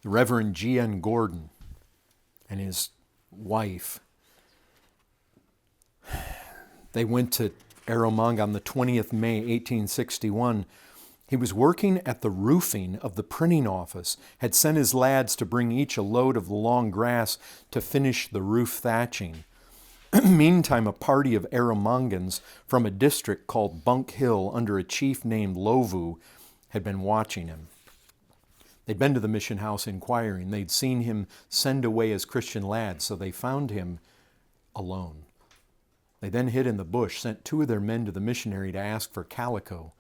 The Reverend G.N. Gordon and his wife, they went to Erromanga on the 20th May, 1861. He was working at the roofing of the printing office, had sent his lads to bring each a load of the long grass to finish the roof thatching. Meantime, a party of Erromangans from a district called Bunk Hill under a chief named Lovu had been watching him. They'd been to the mission house inquiring. They'd seen him send away his Christian lads, so they found him alone. They then hid in the bush, sent 2 of their men to the missionary to ask for calico.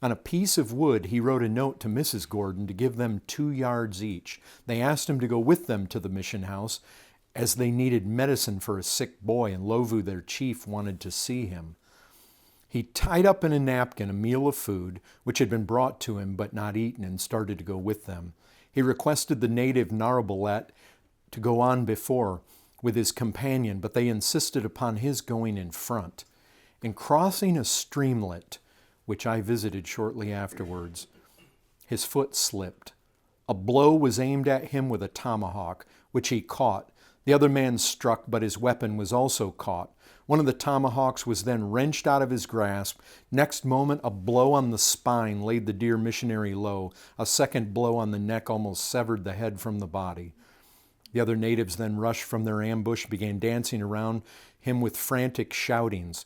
On a piece of wood, he wrote a note to Mrs. Gordon to give them 2 yards each. They asked him to go with them to the mission house as they needed medicine for a sick boy, and Lovu, their chief, wanted to see him. He tied up in a napkin a meal of food, which had been brought to him but not eaten, and started to go with them. He requested the native Narabalet to go on before with his companion, but they insisted upon his going in front. In crossing a streamlet, which I visited shortly afterwards, his foot slipped. A blow was aimed at him with a tomahawk, which he caught. The other man struck, but his weapon was also caught. One of the tomahawks was then wrenched out of his grasp. Next moment, a blow on the spine laid the dear missionary low. A second blow on the neck almost severed the head from the body. The other natives then rushed from their ambush, began dancing around him with frantic shoutings.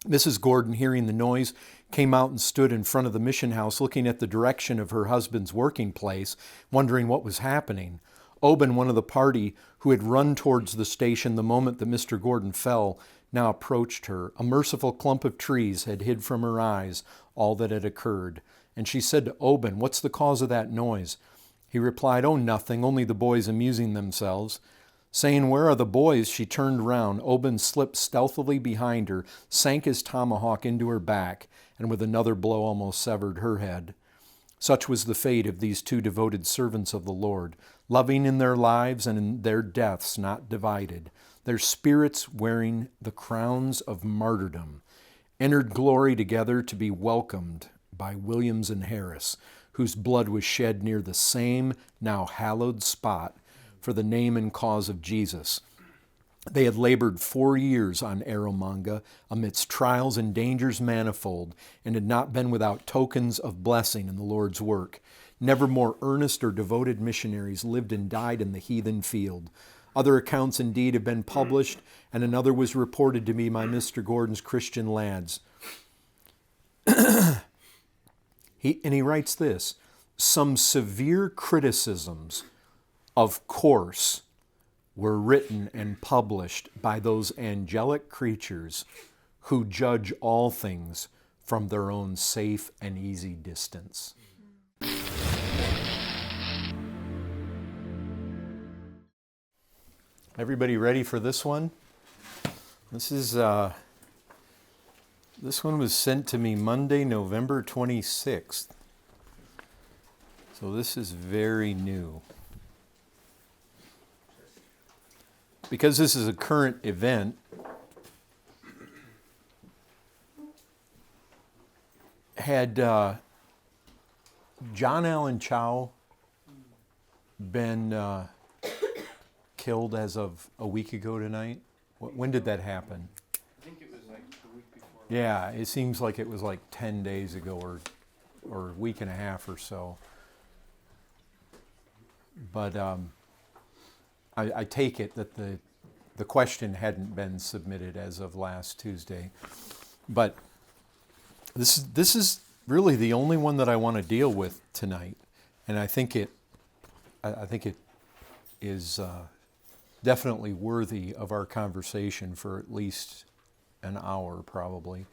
Mrs. Gordon, hearing the noise, came out and stood in front of the mission house, looking at the direction of her husband's working place, wondering what was happening. Oben, one of the party, who had run towards the station the moment that Mr. Gordon fell, now approached her. A merciful clump of trees had hid from her eyes all that had occurred. And she said to Oben, "What's the cause of that noise?" He replied, "Oh, nothing, only the boys amusing themselves." Saying, "Where are the boys?" she turned round. Oben slipped stealthily behind her, sank his tomahawk into her back, and with another blow almost severed her head. Such was the fate of these 2 devoted servants of the Lord, loving in their lives and in their deaths not divided, their spirits wearing the crowns of martyrdom, entered glory together to be welcomed by Williams and Harris, whose blood was shed near the same now hallowed spot for the name and cause of Jesus. They had labored 4 years on Erromanga amidst trials and dangers manifold, and had not been without tokens of blessing in the Lord's work. Never more earnest or devoted missionaries lived and died in the heathen field. Other accounts indeed have been published, and another was reported to me by Mr. Gordon's Christian lads. He writes this: "Some severe criticisms, of course, were written and published by those angelic creatures who judge all things from their own safe and easy distance." Everybody ready for this one? This one was sent to me Monday, November 26th. So this is very new. Because this is a current event, had John Allen Chau been killed as of a week ago tonight? When did that happen? I think it was like the week before. Yeah, it seems like it was like 10 days ago or a week and a half or so. But I take it that the question hadn't been submitted as of last Tuesday. But this is really the only one that I want to deal with tonight, and I think it is definitely worthy of our conversation for at least an hour, probably.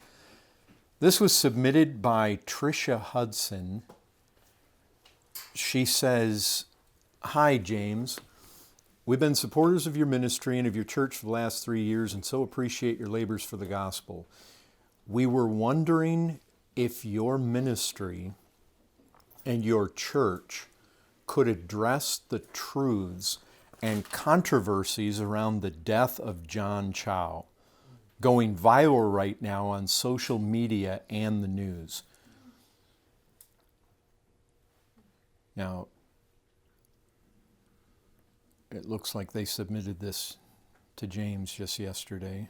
This was submitted by Tricia Hudson. She says, "Hi, James. We've been supporters of your ministry and of your church for the last 3 years and so appreciate your labors for the gospel. We were wondering if your ministry and your church could address the truths and controversies around the death of John Chow, going viral right now on social media and the news." Now, looks like they submitted this to James just yesterday,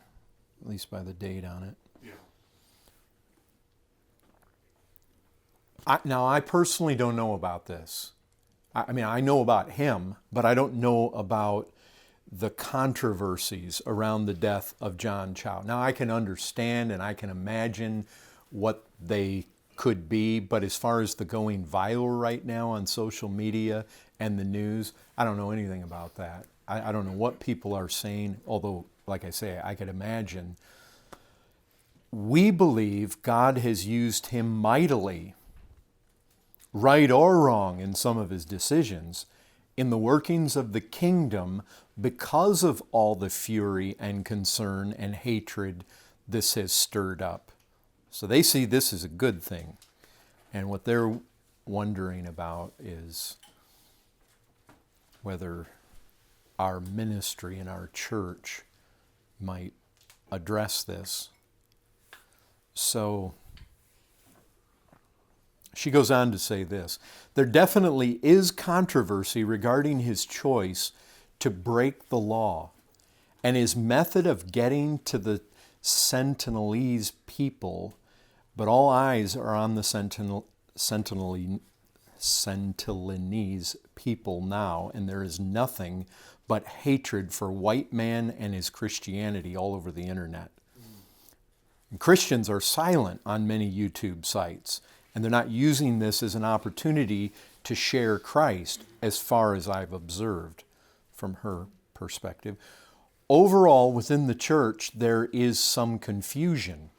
at least by the date on it. Yeah. Now, I personally don't know about this. I mean, I know about him, but I don't know about the controversies around the death of John Chow. Now, I can understand and I can imagine what they could be, but as far as the going viral right now on social media and the news, I don't know anything about that. I don't know what people are saying, although, like I say, I could imagine. We believe God has used him mightily, right or wrong in some of his decisions, in the workings of the kingdom because of all the fury and concern and hatred this has stirred up. So they see this as a good thing. And what they're wondering about is whether our ministry and our church might address this. So she goes on to say this: there definitely is controversy regarding his choice to break the law and his method of getting to the Sentinelese people, but all eyes are on the Sentinelese people now, and there is nothing but hatred for white man and his Christianity all over the internet. And Christians are silent on many YouTube sites, and they're not using this as an opportunity to share Christ, as far as I've observed from her perspective. Overall, within the church, there is some confusion.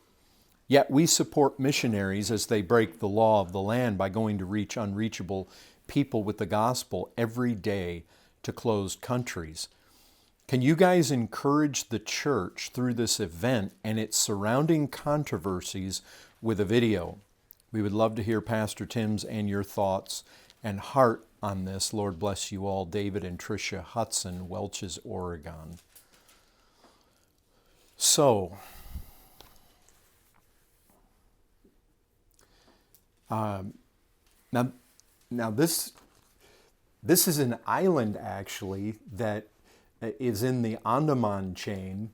Yet we support missionaries as they break the law of the land by going to reach unreachable people with the gospel every day to closed countries. Can you guys encourage the church through this event and its surrounding controversies with a video? We would love to hear Pastor Tim's and your thoughts and heart on this. Lord bless you all. David and Tricia Hudson, Welches, Oregon. So, now this is an island actually that is in the Andaman chain,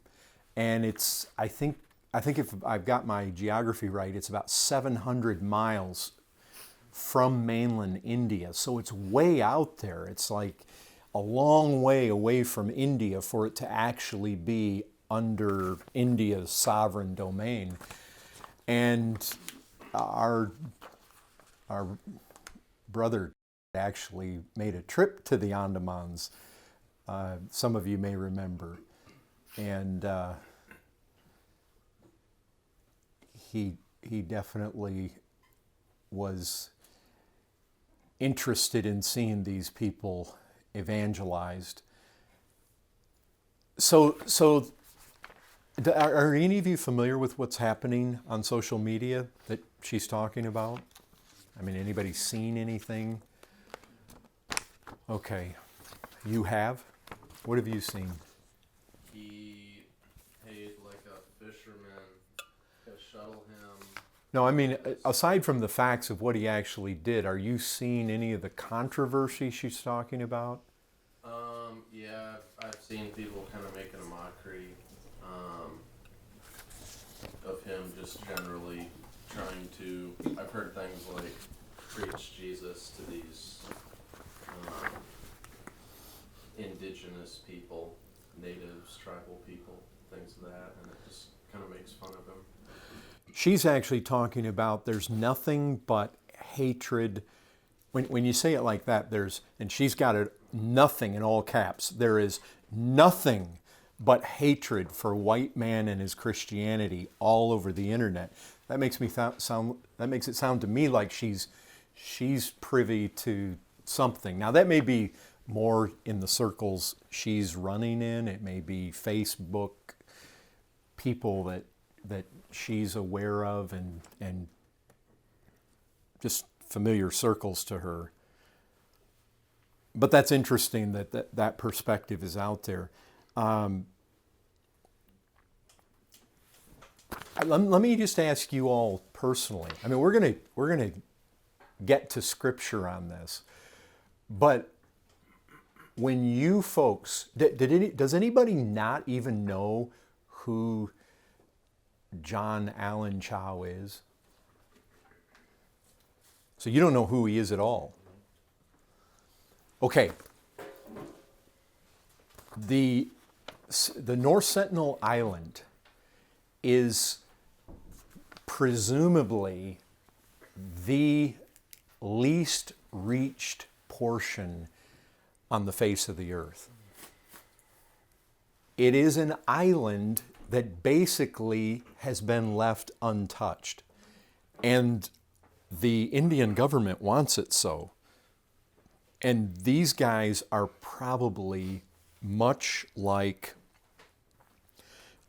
and it's I think if I've got my geography right, it's about 700 miles from mainland India. So it's way out there. It's like a long way away from India for it to actually be under India's sovereign domain. And our brother actually made a trip to the Andamans. Some of you may remember. And he definitely was interested in seeing these people evangelized. So are any of you familiar with what's happening on social media that she's talking about? I mean, anybody seen anything? Okay. You have? What have you seen? He paid like a fisherman to shuttle him. No, I mean, aside from the facts of what he actually did, are you seeing any of the controversy she's talking about? Yeah, I've seen people kind of making a mockery of him, just generally trying to. I've heard things like preach Jesus to these indigenous people, natives, tribal people, things of that, and it just kind of makes fun of him. She's actually talking about there's nothing but hatred. When you say it like that, and she's got it, nothing in all caps, there is nothing but hatred for white man and his Christianity all over the internet. That makes it sound to me like she's privy to something. Now that may be more in the circles she's running in. It may be Facebook people that she's aware of and just familiar circles to her. But that's interesting that perspective is out there. Let me just ask you all personally. I mean, we're gonna get to Scripture on this, but when you folks, does anybody not even know who John Allen Chau is? So you don't know who he is at all. Okay. The North Sentinel Island is presumably the least reached portion on the face of the earth. It is an island that basically has been left untouched. And the Indian government wants it so. And these guys are probably much like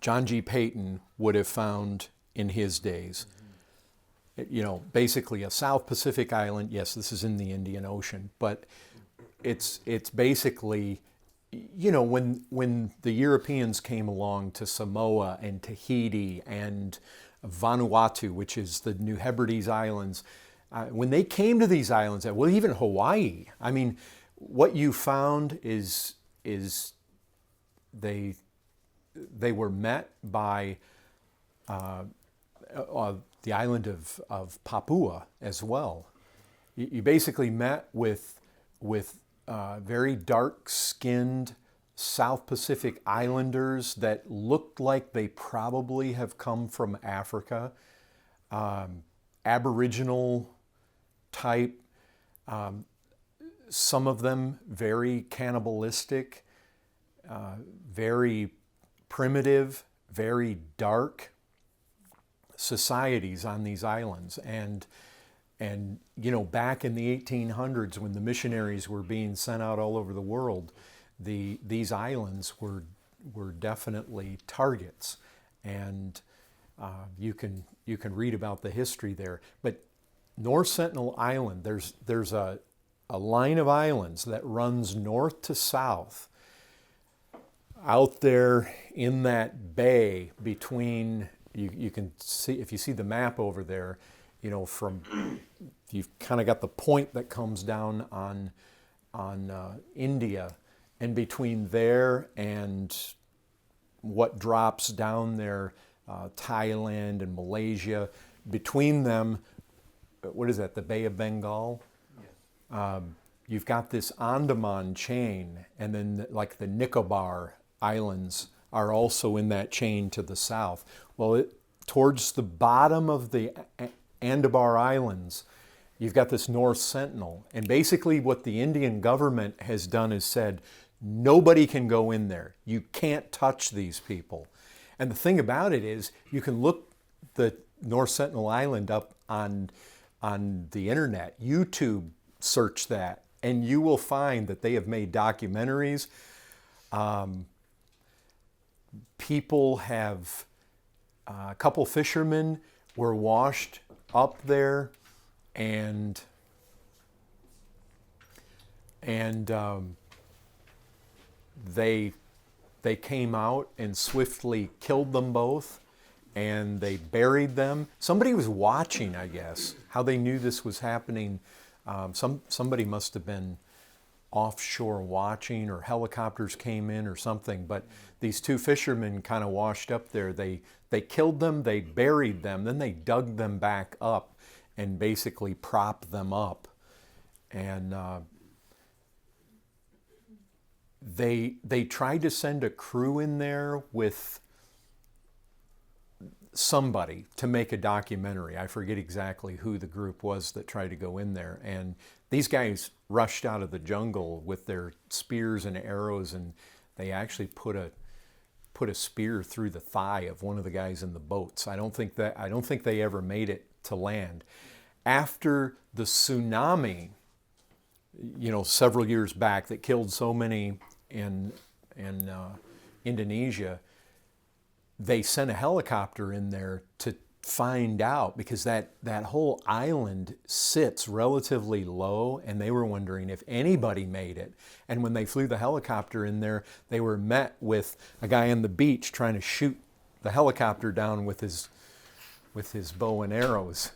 John G. Peyton would have found in his days. You know, basically a South Pacific island. Yes, this is in the Indian Ocean, but it's basically, you know, when the Europeans came along to Samoa and Tahiti and Vanuatu, which is the New Hebrides Islands, when they came to these islands, well, even Hawaii, I mean, what you found is they were met by the island of Papua as well. You basically met with very dark-skinned South Pacific islanders that looked like they probably have come from Africa, Aboriginal type, some of them very cannibalistic, very primitive, very dark societies on these islands. And you know, back in the 1800s when the missionaries were being sent out all over the world, these islands were definitely targets. And you can read about the history there. But North Sentinel Island, there's a line of islands that runs north to south out there in that bay between, you can see, if you see the map over there, you know, from, you've kind of got the point that comes down on India, and between there and what drops down there, Thailand and Malaysia, between them, what is that, the Bay of Bengal? Yes. You've got this Andaman chain, and then like the Nicobar Islands are also in that chain to the south. Well, towards the bottom of the Andaman Islands, you've got this North Sentinel. And basically what the Indian government has done is said, nobody can go in there. You can't touch these people. And the thing about it is, you can look the North Sentinel Island up on the internet, YouTube, search that, and you will find that they have made documentaries. People have, a couple fishermen were washed up there, and they came out and swiftly killed them both, and they buried them. Somebody was watching, I guess, how they knew this was happening. Somebody must have been offshore watching, or helicopters came in or something, but these two fishermen kind of washed up there. They killed them, they buried them, then they dug them back up and basically propped them up. And they tried to send a crew in there with somebody to make a documentary. I forget exactly who the group was that tried to go in there. And these guys rushed out of the jungle with their spears and arrows, and they actually put a spear through the thigh of one of the guys in the boats. I don't think they ever made it to land. After the tsunami, you know, several years back that killed so many in Indonesia, they sent a helicopter in there to find out, because that whole island sits relatively low, and they were wondering if anybody made it. And when they flew the helicopter in there, they were met with a guy on the beach trying to shoot the helicopter down with his bow and arrows.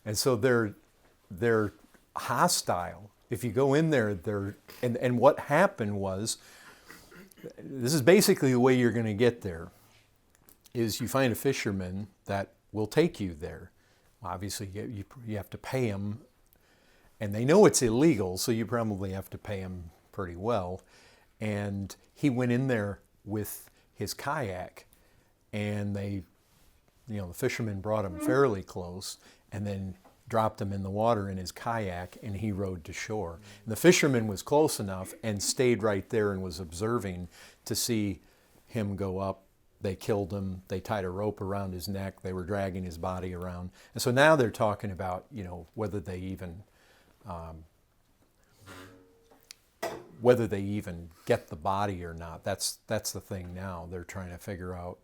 And so they're hostile if you go in there, and what happened was, this is basically the way you're going to get there, is you find a fisherman that will take you there. Obviously, you have to pay him, and they know it's illegal, so you probably have to pay him pretty well. And he went in there with his kayak, and the fisherman brought him fairly close, and then dropped him in the water in his kayak, and he rowed to shore. And the fisherman was close enough and stayed right there and was observing to see him go up. They killed him. They tied a rope around his neck. They were dragging his body around. And so now they're talking about, whether they even get the body or not. That's the thing now. They're trying to figure out.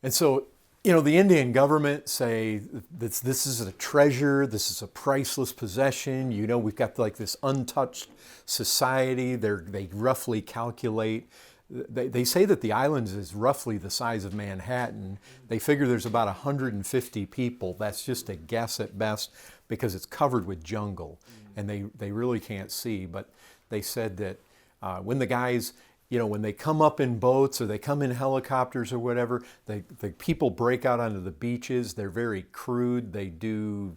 And so, the Indian government say that this is a treasure, this is a priceless possession. We've got like this untouched society. They roughly calculate. They say that the island is roughly the size of Manhattan. They figure there's about 150 people. That's just a guess at best because it's covered with jungle and they really can't see. But they said that when the guys, when they come up in boats or they come in helicopters or whatever, the people break out onto the beaches. They're very crude. They do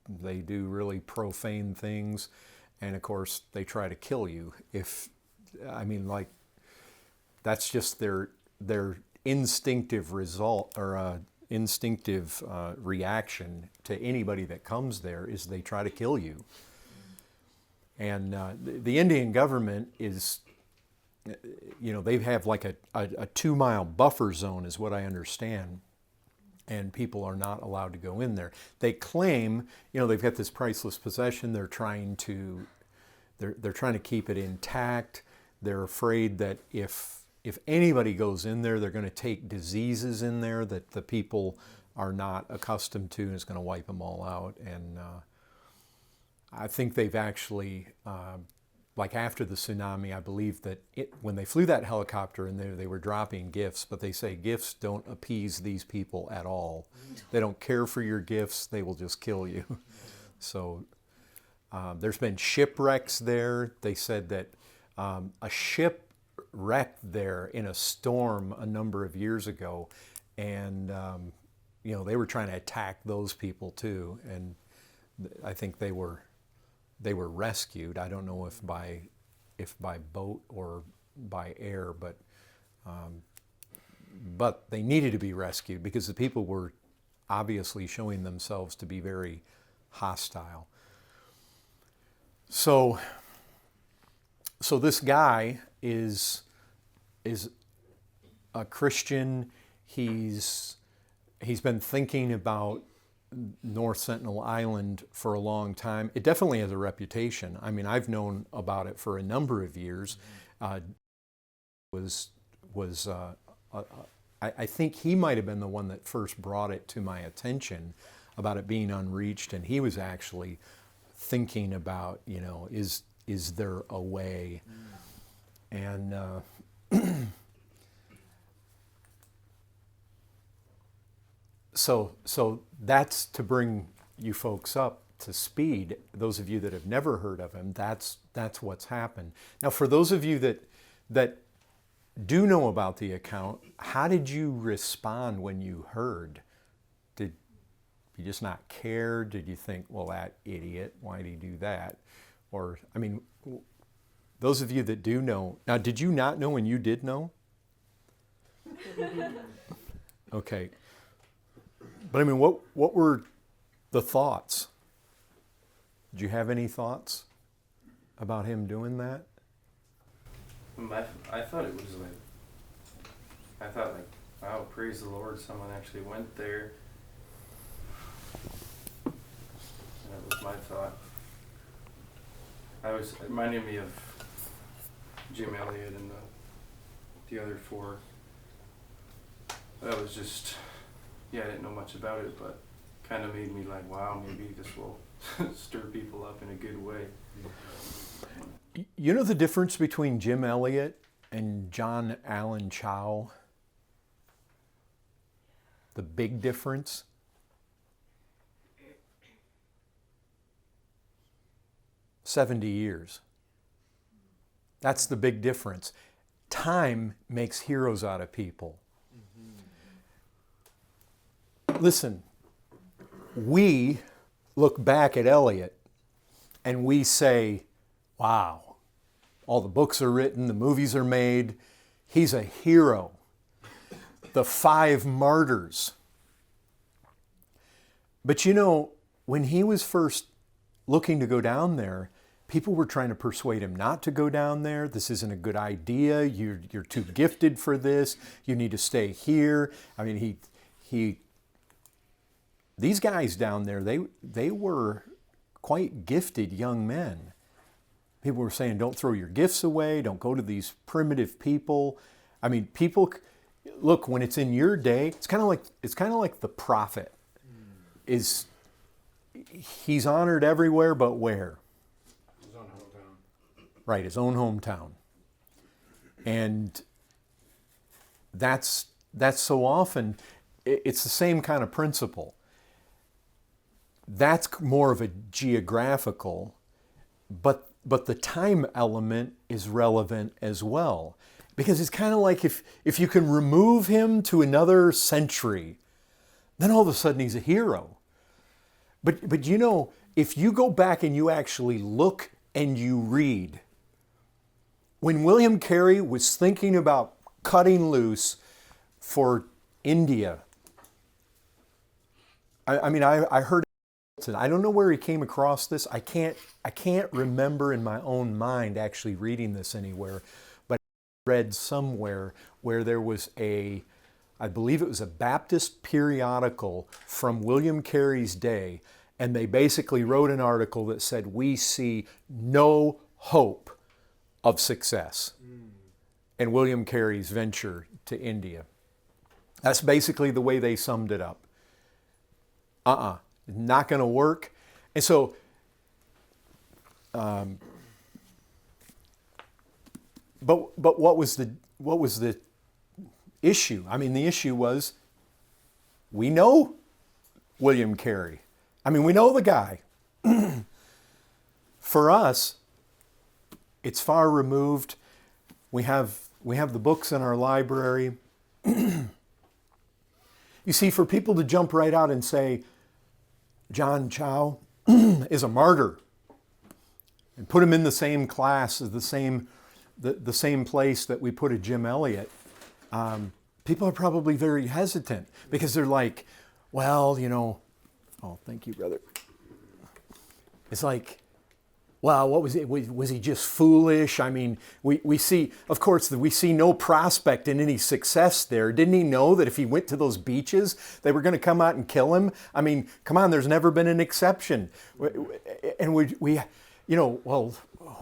really profane things. And of course, they try to kill you. That's just their instinctive result or instinctive reaction to anybody that comes there is they try to kill you. And the Indian government is, they have like a 2-mile buffer zone is what I understand. And people are not allowed to go in there. They claim, they've got this priceless possession. They're trying to keep it intact. They're afraid that if anybody goes in there, they're going to take diseases in there that the people are not accustomed to, and it's going to wipe them all out. And I think they've actually, like after the tsunami, I believe that when they flew that helicopter in there, they were dropping gifts, but they say gifts don't appease these people at all. They don't care for your gifts. They will just kill you. So there's been shipwrecks there. They said that a ship wrecked there in a storm a number of years ago, and they were trying to attack those people too, and I think they were rescued. I don't know if by boat or by air, but they needed to be rescued because the people were obviously showing themselves to be very hostile. So this guy is a Christian. He's been thinking about North Sentinel Island for a long time. It definitely has a reputation. I mean, I've known about it for a number of years. I think he might have been the one that first brought it to my attention about it being unreached, and he was actually thinking about, is there a way? And so that's to bring you folks up to speed. Those of you that have never heard of him, that's what's happened. Now, for those of you that do know about the account, how did you respond when you heard? Did you just not care? Did you think, well, that idiot, why did he do that? Or, I mean, those of you that do know, now, did you not know when you did know? Okay. But I mean, what were the thoughts? Did you have any thoughts about him doing that? I thought it was wow, praise the Lord, someone actually went there. That was my thought. It reminded me of Jim Elliot and the other four. That was just, I didn't know much about it, but kind of made me like, wow, maybe this will stir people up in a good way. You know the difference between Jim Elliot and John Allen Chau? The big difference? 70 years. That's the big difference. Time makes heroes out of people. Listen, we look back at Eliot and we say, wow, all the books are written, the movies are made, he's a hero. The 5 martyrs. But you know, when he was first looking to go down there, people were trying to persuade him not to go down there. This isn't a good idea. You're too gifted for this. You need to stay here. I mean, these guys down there, they were quite gifted young men. People were saying, don't throw your gifts away. Don't go to these primitive people. I mean, people, look, when it's in your day, it's kind of like the prophet. He's honored everywhere, but where? His own hometown. Right, his own hometown. And that's so often, it's the same kind of principle. That's more of a geographical, but the time element is relevant as well. Because it's kind of like if you can remove him to another century, then all of a sudden he's a hero. But you know, if you go back and you actually look and you read, when William Carey was thinking about cutting loose for India, I heard, I don't know where he came across this. I can't remember in my own mind actually reading this anywhere, but I read somewhere where there was I believe it was a Baptist periodical from William Carey's day, and they basically wrote an article that said, we see no hope of success in William Carey's venture to India. That's basically the way they summed it up. Not going to work. And so, but what was the issue? I mean, the issue was, we know William Carey. I mean, we know the guy. For us, it's far removed. We have the books in our library. You see, for people to jump right out and say, John Chow is a martyr, and put him in the same class as the same place that we put a Jim Elliot, people are probably very hesitant because they're like, well, you know, oh, thank you, brother. It's like, well, what was it? Was he just foolish? I mean, we see, of course, we see no prospect in any success there. Didn't he know that if he went to those beaches, they were going to come out and kill him? I mean, come on, there's never been an exception. And we you know, well,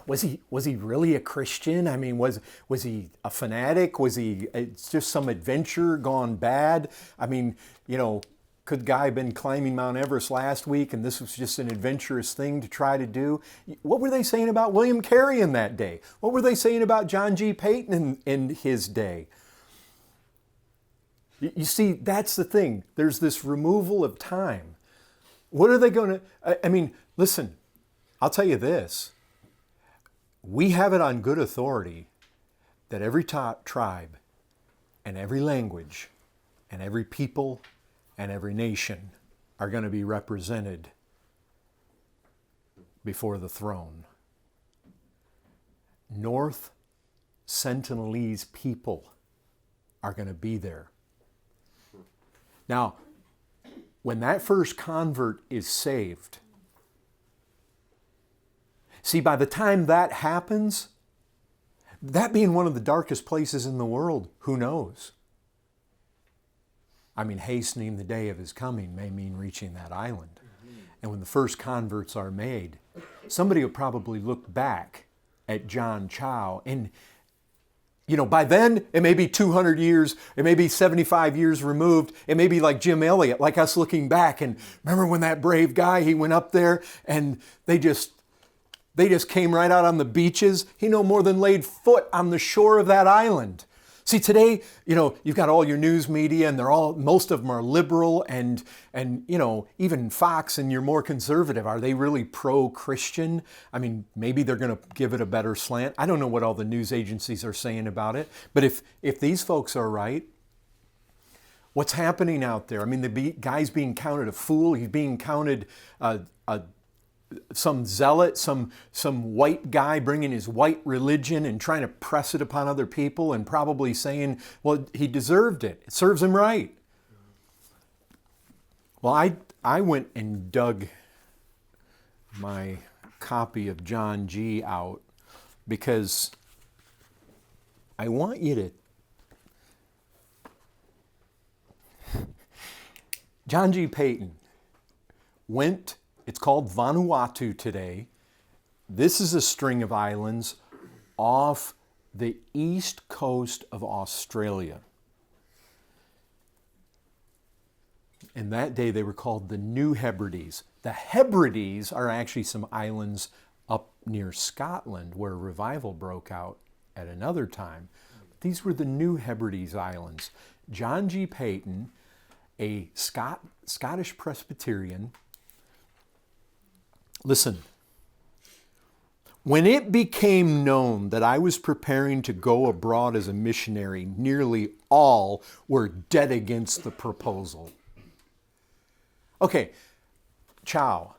was he really a Christian? I mean, was he a fanatic? Was he just some adventure gone bad? I mean, you know, could the guy have been climbing Mount Everest last week and this was just an adventurous thing to try to do? What were they saying about William Carey in that day? What were they saying about John G. Payton in his day? You see, that's the thing. There's this removal of time. What are they going to... I mean, listen, I'll tell you this. We have it on good authority that every tribe and every language and every people and every nation are going to be represented before the throne. North Sentinelese people are going to be there. Now, when that first convert is saved, see, by the time that happens, that being one of the darkest places in the world, who knows? I mean, hastening the day of his coming may mean reaching that island. And when the first converts are made, somebody will probably look back at John Chow. And, you know, by then, it may be 200 years, it may be 75 years removed. It may be like Jim Elliot, like us looking back. And remember when that brave guy, he went up there and they just came right out on the beaches. He no more than laid foot on the shore of that island. See, today, you've got all your news media, and most of them are liberal, and even Fox, and you're more conservative. Are they really pro-Christian? I mean, maybe they're going to give it a better slant. I don't know what all the news agencies are saying about it, but if these folks are right, what's happening out there? I mean, the guy's being counted a fool. He's being counted some zealot, some white guy bringing his white religion and trying to press it upon other people and probably saying, well, he deserved it. It serves him right. Well, I went and dug my copy of John G. out because I want you to... John G. Payton went... It's called Vanuatu today. This is a string of islands off the east coast of Australia. And that day they were called the New Hebrides. The Hebrides are actually some islands up near Scotland where revival broke out at another time. These were the New Hebrides Islands. John G. Payton, a Scottish Presbyterian. Listen, when it became known that I was preparing to go abroad as a missionary, nearly all were dead against the proposal. Okay, Chow,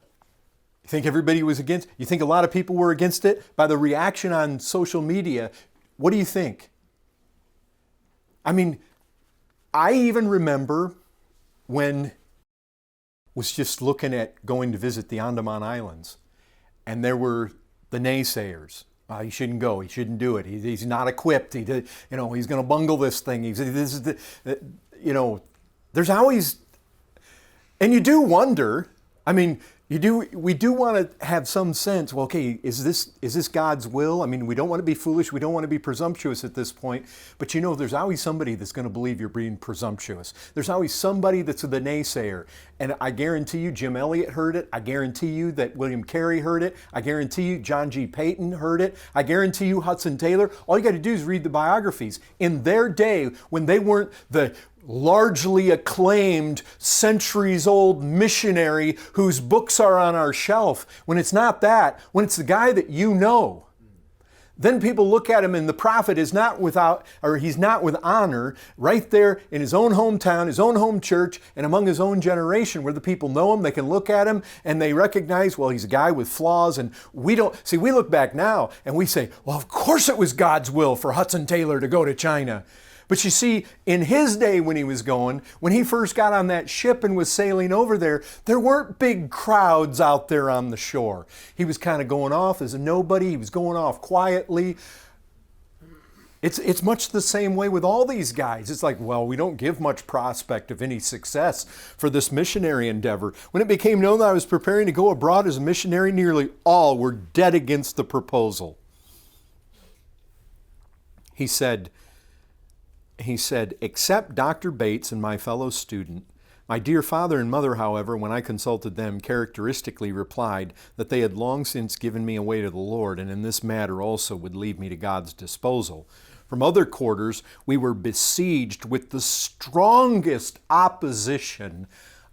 you think everybody was against? You think a lot of people were against it? By the reaction on social media, what do you think? I mean, I even remember when was just looking at going to visit the Andaman Islands. And there were the naysayers. He shouldn't go. He shouldn't do it. He's not equipped. He's going to bungle this thing. There's always, and you do wonder, I mean, we do want to have some sense, well, okay, is this God's will? I mean, we don't want to be foolish. We don't want to be presumptuous at this point. But there's always somebody that's going to believe you're being presumptuous. There's always somebody that's the naysayer. And I guarantee you Jim Elliot heard it. I guarantee you that William Carey heard it. I guarantee you John G. Payton heard it. I guarantee you Hudson Taylor. All you got to do is read the biographies. In their day, when they weren't the largely acclaimed, centuries-old missionary whose books are on our shelf, when it's not that, when it's the guy that then people look at him and the prophet is not he's not with honor right there in his own hometown, his own home church, and among his own generation where the people know him, they can look at him and they recognize, well, he's a guy with flaws. And we look back now and we say, well, of course it was God's will for Hudson Taylor to go to China. But you see, in his day when he was going, when he first got on that ship and was sailing over there weren't big crowds out there on the shore. He was kind of going off as a nobody. He was going off quietly. It's much the same way with all these guys. It's like, well, we don't give much prospect of any success for this missionary endeavor. When it became known that I was preparing to go abroad as a missionary, nearly all were dead against the proposal. He said, except Dr. Bates and my fellow student, my dear father and mother, however, when I consulted them, characteristically replied that they had long since given me away to the Lord, and in this matter also would leave me to God's disposal. From other quarters, we were besieged with the strongest opposition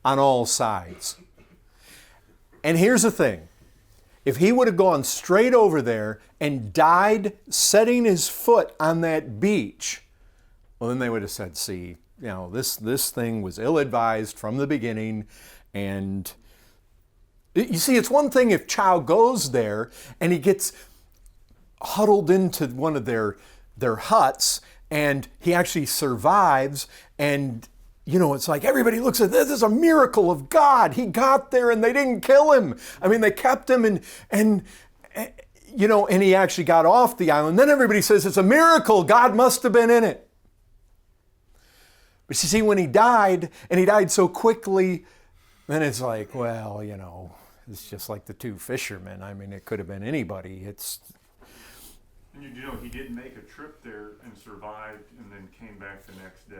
on all sides. And here's the thing. If he would have gone straight over there and died setting his foot on that beach, well, then they would have said, see, this thing was ill-advised from the beginning. And you see, it's one thing if Chow goes there and he gets huddled into one of their huts and he actually survives, and it's like everybody looks at this as a miracle of God. He got there and they didn't kill him. I mean, they kept him and he actually got off the island. Then everybody says it's a miracle. God must have been in it. But you see, when he died, and he died so quickly, then it's like, well, it's just like the two fishermen. I mean, it could have been anybody. And he did make a trip there and survived and then came back the next day.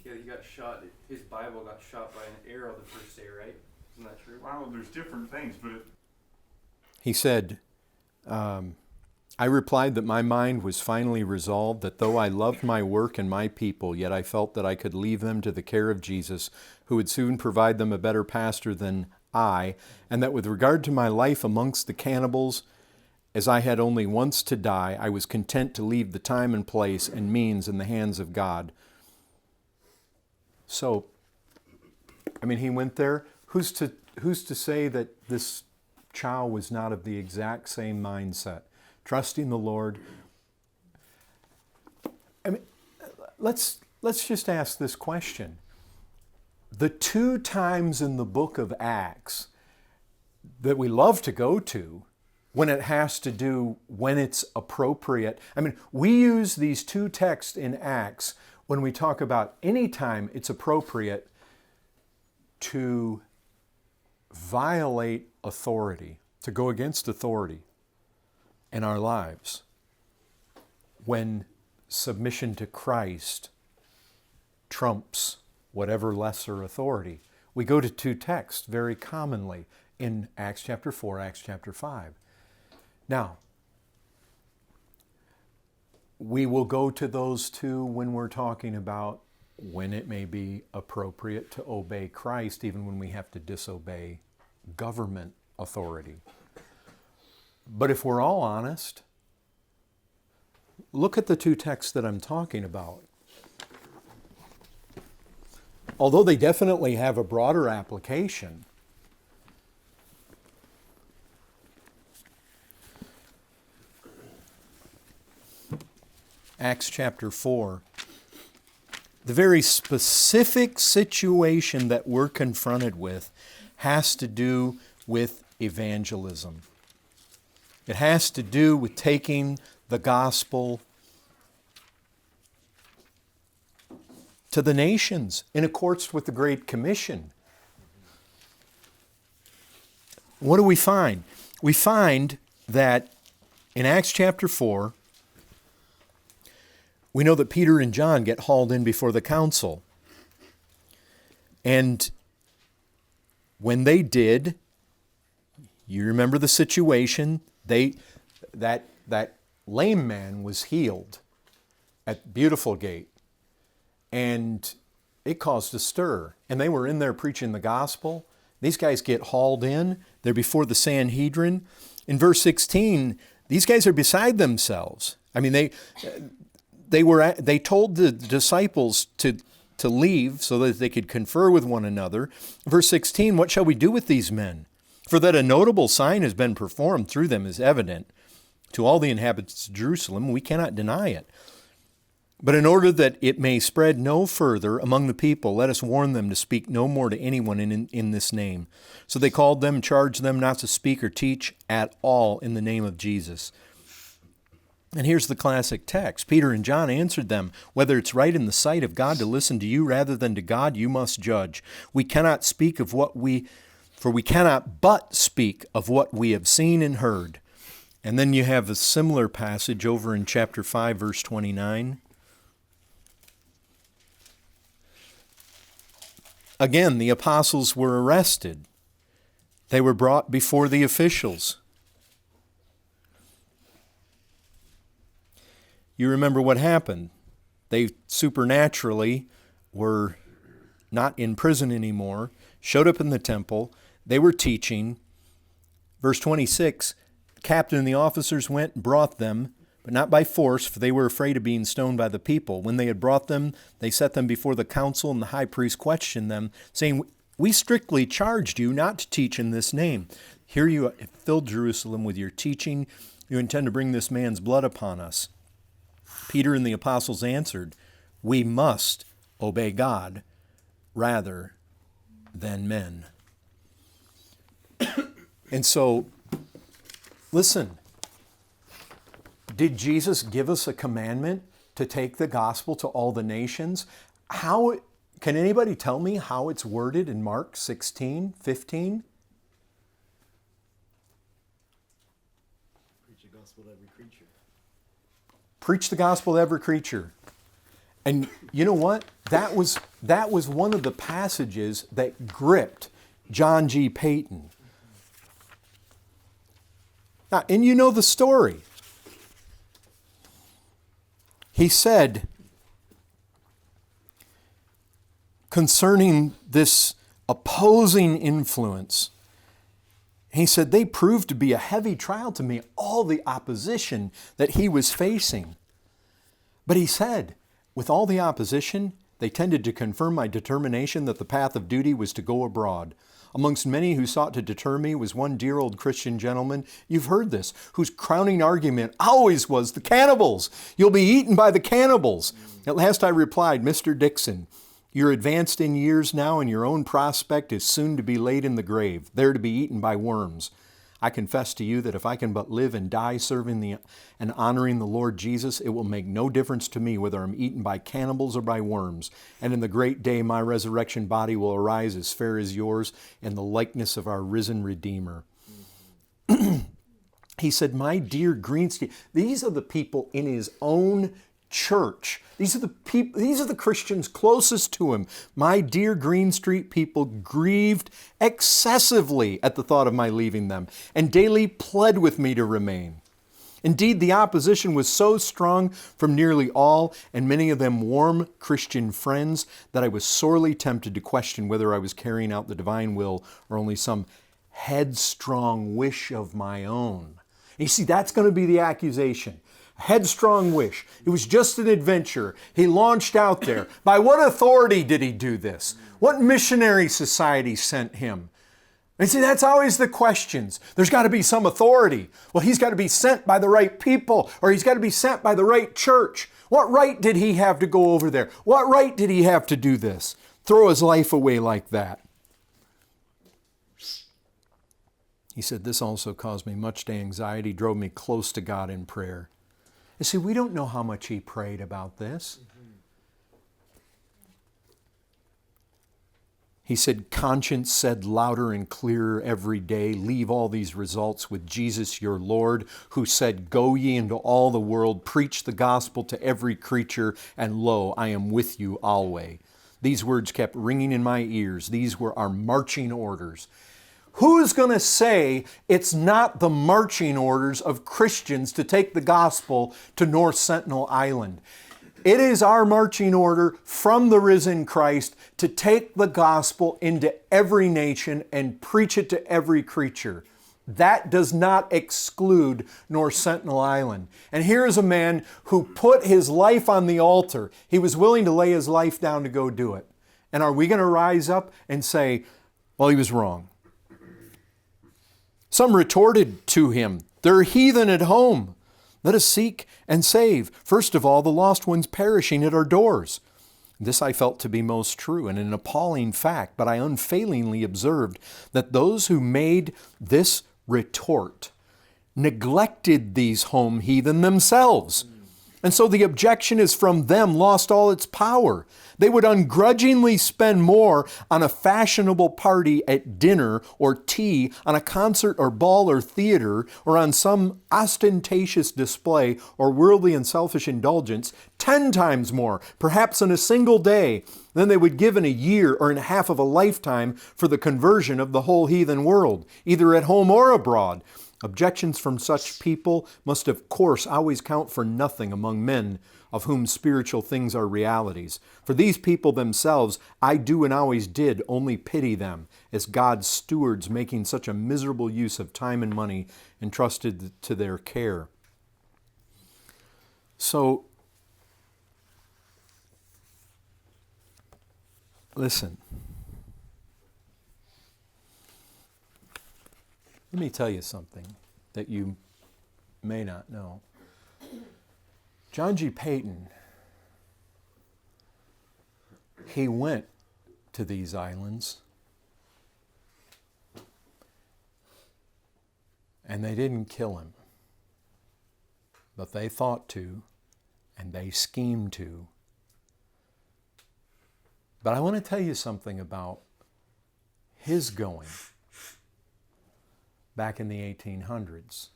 Yeah, he got shot. His Bible got shot by an arrow the first day, right? Isn't that true? Wow, there's different things, but he said, I replied that my mind was finally resolved, that though I loved my work and my people, yet I felt that I could leave them to the care of Jesus, who would soon provide them a better pastor than I, and that with regard to my life amongst the cannibals, as I had only once to die, I was content to leave the time and place and means in the hands of God. So, he went there. Who's to say that this Chow was not of the exact same mindset? Trusting the Lord. Let's just ask this question. The 2 times in the book of Acts that we love to go to, when it has to do when it's appropriate. We use these 2 texts in Acts when we talk about any time it's appropriate to violate authority, to go against authority in our lives, when submission to Christ trumps whatever lesser authority. We go to 2 texts very commonly in Acts chapter 4, Acts chapter 5. Now, we will go to those 2 when we're talking about when it may be appropriate to obey Christ, even when we have to disobey government authority. But if we're all honest, look at the 2 texts that I'm talking about. Although they definitely have a broader application, Acts chapter 4, the very specific situation that we're confronted with has to do with evangelism. It has to do with taking the gospel to the nations in accordance with the Great Commission. What do we find? We find that in Acts chapter 4, we know that Peter and John get hauled in before the council. And when they did, you remember the situation, that lame man was healed at Beautiful Gate. And it caused a stir. And they were in there preaching the gospel. These guys get hauled in. They're before the Sanhedrin. In verse 16, these guys are beside themselves. They told the disciples to leave so that they could confer with one another. Verse 16, what shall we do with these men? For that a notable sign has been performed through them is evident to all the inhabitants of Jerusalem. We cannot deny it. But in order that it may spread no further among the people, let us warn them to speak no more to anyone in this name. So they called them, charged them not to speak or teach at all in the name of Jesus. And here's the classic text. Peter and John answered them, whether it's right in the sight of God to listen to you rather than to God, you must judge. We cannot but speak of what we have seen and heard. And then you have a similar passage over in chapter 5, verse 29. Again, the apostles were arrested. They were brought before the officials. You remember what happened. They supernaturally were not in prison anymore, showed up in the temple. They were teaching. Verse 26, the captain and the officers went and brought them, but not by force, for they were afraid of being stoned by the people. When they had brought them, they set them before the council, and the high priest questioned them, saying, we strictly charged you not to teach in this name. Here you have filled Jerusalem with your teaching. You intend to bring this man's blood upon us. Peter and the apostles answered, we must obey God rather than men. And so, listen, did Jesus give us a commandment to take the gospel to all the nations? Can anybody tell me how it's worded in Mark 16:15? Preach the gospel to every creature. Preach the gospel to every creature. And you know what? That was one of the passages that gripped John G. Payton. Now, and you know the story. He said, concerning this opposing influence, he said, they proved to be a heavy trial to me, all the opposition that he was facing. But he said, with all the opposition, they tended to confirm my determination that the path of duty was to go abroad. Amongst many who sought to deter me was one dear old Christian gentleman, you've heard this, whose crowning argument always was the cannibals. You'll be eaten by the cannibals. At last I replied, Mr. Dixon, you're advanced in years now, and your own prospect is soon to be laid in the grave, there to be eaten by worms. I confess to you that if I can but live and die serving and honoring the Lord Jesus, it will make no difference to me whether I'm eaten by cannibals or by worms. And in the great day, my resurrection body will arise as fair as yours in the likeness of our risen Redeemer. He said, my dear Greenstein, these are the people in his own church. These are the Christians closest to him. My dear Green Street people grieved excessively at the thought of my leaving them, and daily pled with me to remain. Indeed, the opposition was so strong from nearly all, and many of them warm Christian friends, that I was sorely tempted to question whether I was carrying out the divine will or only some headstrong wish of my own. And you see, that's going to be the accusation. Headstrong wish. It was just an adventure. He launched out there. By what authority did he do this? What missionary society sent him? And see, that's always the questions. There's got to be some authority. Well, he's got to be sent by the right people, or he's got to be sent by the right church. What right did he have to go over there? What right did he have to do this? Throw his life away like that? He said, this also caused me much anxiety, drove me close to God in prayer. You see, we don't know how much he prayed about this. He said, conscience said louder and clearer every day, leave all these results with Jesus your Lord, who said, go ye into all the world, preach the gospel to every creature, and lo, I am with you always. These words kept ringing in my ears. These were our marching orders. Who's going to say it's not the marching orders of Christians to take the gospel to North Sentinel Island? It is our marching order from the risen Christ to take the gospel into every nation and preach it to every creature. That does not exclude North Sentinel Island. And here is a man who put his life on the altar. He was willing to lay his life down to go do it. And are we going to rise up and say, well, he was wrong? Some retorted to him, they're heathen at home. Let us seek and save, first of all, the lost ones perishing at our doors. This I felt to be most true and an appalling fact, but I unfailingly observed that those who made this retort neglected these home heathen themselves. And so the objection is from them lost all its power. They would ungrudgingly spend more on a fashionable party at dinner or tea, on a concert or ball or theater, or on some ostentatious display or worldly and selfish indulgence 10 times more, perhaps in a single day, than they would give in a year or in half of a lifetime for the conversion of the whole heathen world, either at home or abroad. Objections from such people must of course always count for nothing among men of whom spiritual things are realities. For these people themselves, I do and always did only pity them, as God's stewards making such a miserable use of time and money entrusted to their care. So, listen. Let me tell you something that you may not know. John G. Payton, he went to these islands, and they didn't kill him, but they thought to, and they schemed to. But I want to tell you something about his going back in the 1800s,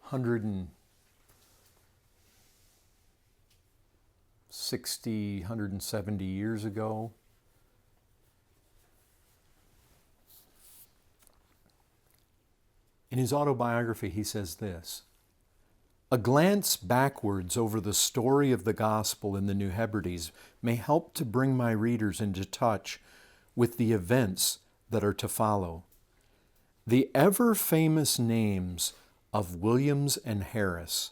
160, 170 years ago. In his autobiography, he says this: A glance backwards over the story of the gospel in the New Hebrides may help to bring my readers into touch with the events that are to follow. The ever-famous names of Williams and Harris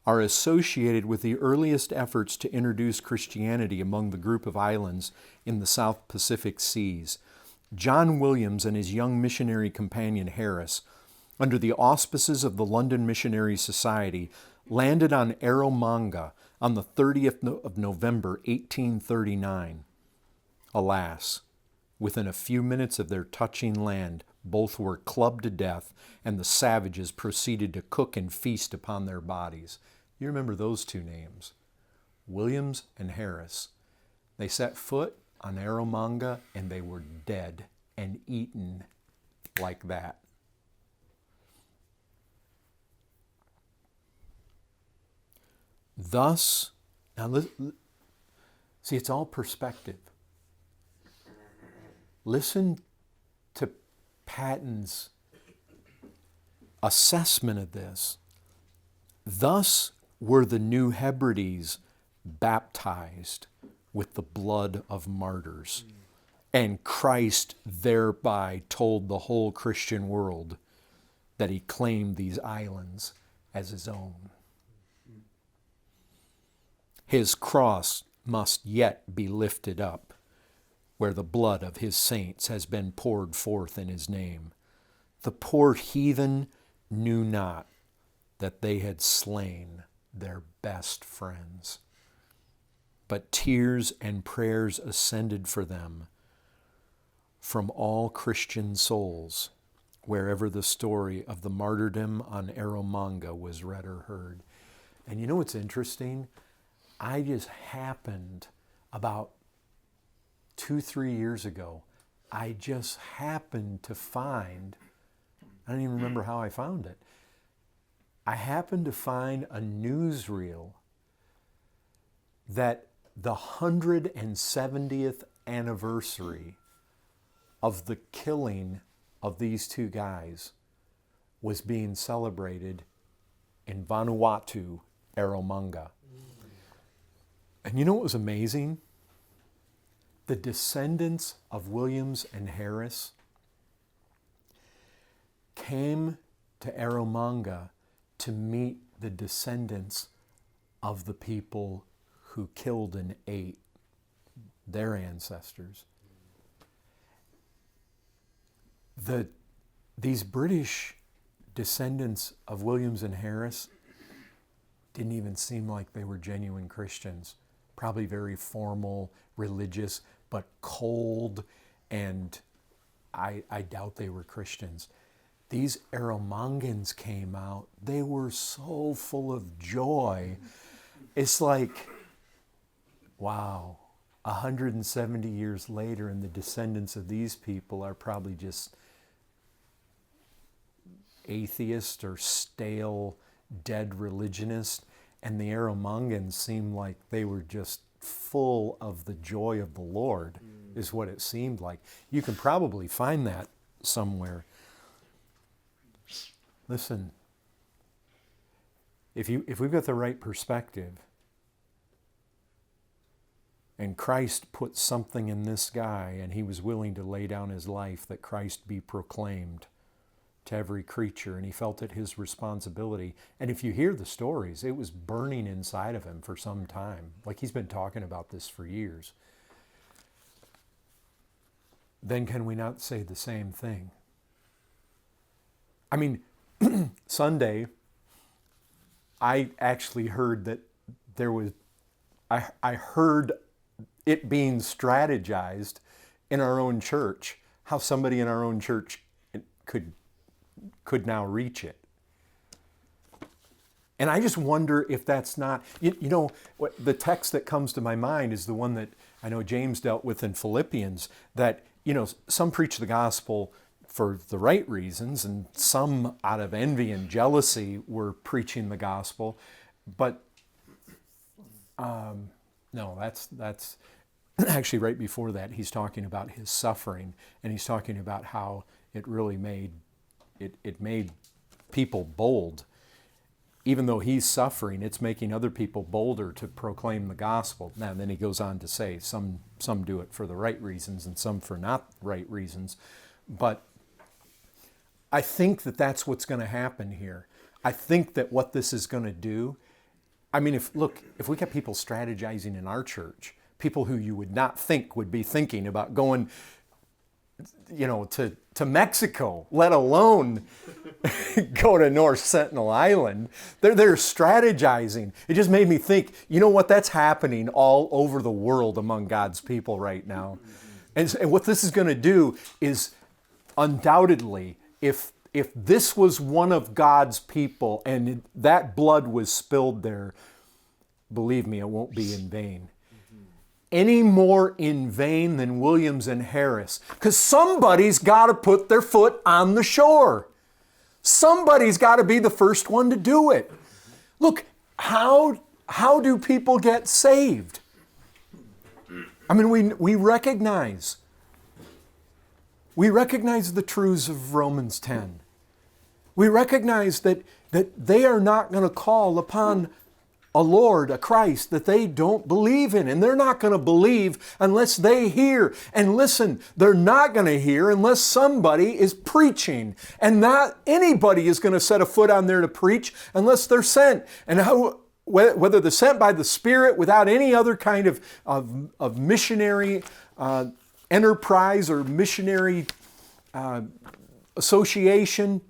are associated with the earliest efforts to introduce Christianity among the group of islands in the South Pacific Seas. John Williams and his young missionary companion Harris, under the auspices of the London Missionary Society, landed on Erromanga on the 30th of November, 1839. Alas, within a few minutes of their touching land, both were clubbed to death, and the savages proceeded to cook and feast upon their bodies. You remember those two names, Williams and Harris. They set foot on Erromanga, and they were dead and eaten like that. Thus, now see, it's all perspective. Listen to Patton's assessment of this. Thus were the New Hebrides baptized with the blood of martyrs, and Christ thereby told the whole Christian world that he claimed these islands as his own. His cross must yet be lifted up, where the blood of his saints has been poured forth in his name. The poor heathen knew not that they had slain their best friends. But tears and prayers ascended for them from all Christian souls, wherever the story of the martyrdom on Erromanga was read or heard. And you know what's interesting? I just happened about 2-3 years ago, I just happened to find, I don't even remember how I found it. I happened to find a newsreel that the 170th anniversary of the killing of these two guys was being celebrated in Vanuatu, Erromanga. And you know what was amazing? The descendants of Williams and Harris came to Erromanga to meet the descendants of the people who killed and ate their ancestors. These British descendants of Williams and Harris didn't even seem like they were genuine Christians. Probably very formal, religious, but cold, and I doubt they were Christians. These Erromangans came out. They were so full of joy. It's like, wow, 170 years later, and the descendants of these people are probably just atheist or stale, dead religionists, and the Erromangans seemed like they were just full of the joy of the Lord, is what it seemed like. You can probably find that somewhere. Listen, if we've got the right perspective, and Christ put something in this guy, and he was willing to lay down his life that Christ be proclaimed to every creature, and he felt it his responsibility. And if you hear the stories, it was burning inside of him for some time. Like he's been talking about this for years. Then can we not say the same thing? I mean, Sunday, I actually heard that there was, I heard it being strategized in our own church, how somebody in our own church could now reach it. And I just wonder if that's not, you know, the text that comes to my mind is the one that I know James dealt with in Philippians, that, you know, some preach the gospel for the right reasons, and some out of envy and jealousy were preaching the gospel. But no, that's actually right before that, he's talking about his suffering, and he's talking about how it really made people bold. even though he's suffering, it's making other people bolder to proclaim the gospel. Now, then he goes on to say some do it for the right reasons and some for not right reasons. But I think that that's what's going to happen here. I think that what this is going to do, I mean, if we got people strategizing in our church, people who you would not think would be thinking about going, to Mexico, let alone go to North Sentinel Island. They're strategizing. It just made me think, you know what, that's happening all over the world among God's people right now. And what this is going to do is undoubtedly, if this was one of God's people and that blood was spilled there, believe me, it won't be in vain. Any more in vain than Williams and Harris. Because somebody's got to put their foot on the shore. Somebody's got to be the first one to do it. Look, how do people get saved? I mean, we recognize the truths of Romans 10. We recognize that they are not going to call upon a Lord, a Christ that they don't believe in. And they're not going to believe unless they hear. And listen, they're not going to hear unless somebody is preaching. And not anybody is going to set a foot on there to preach unless they're sent. And whether they're sent by the Spirit without any other kind of missionary enterprise or missionary association.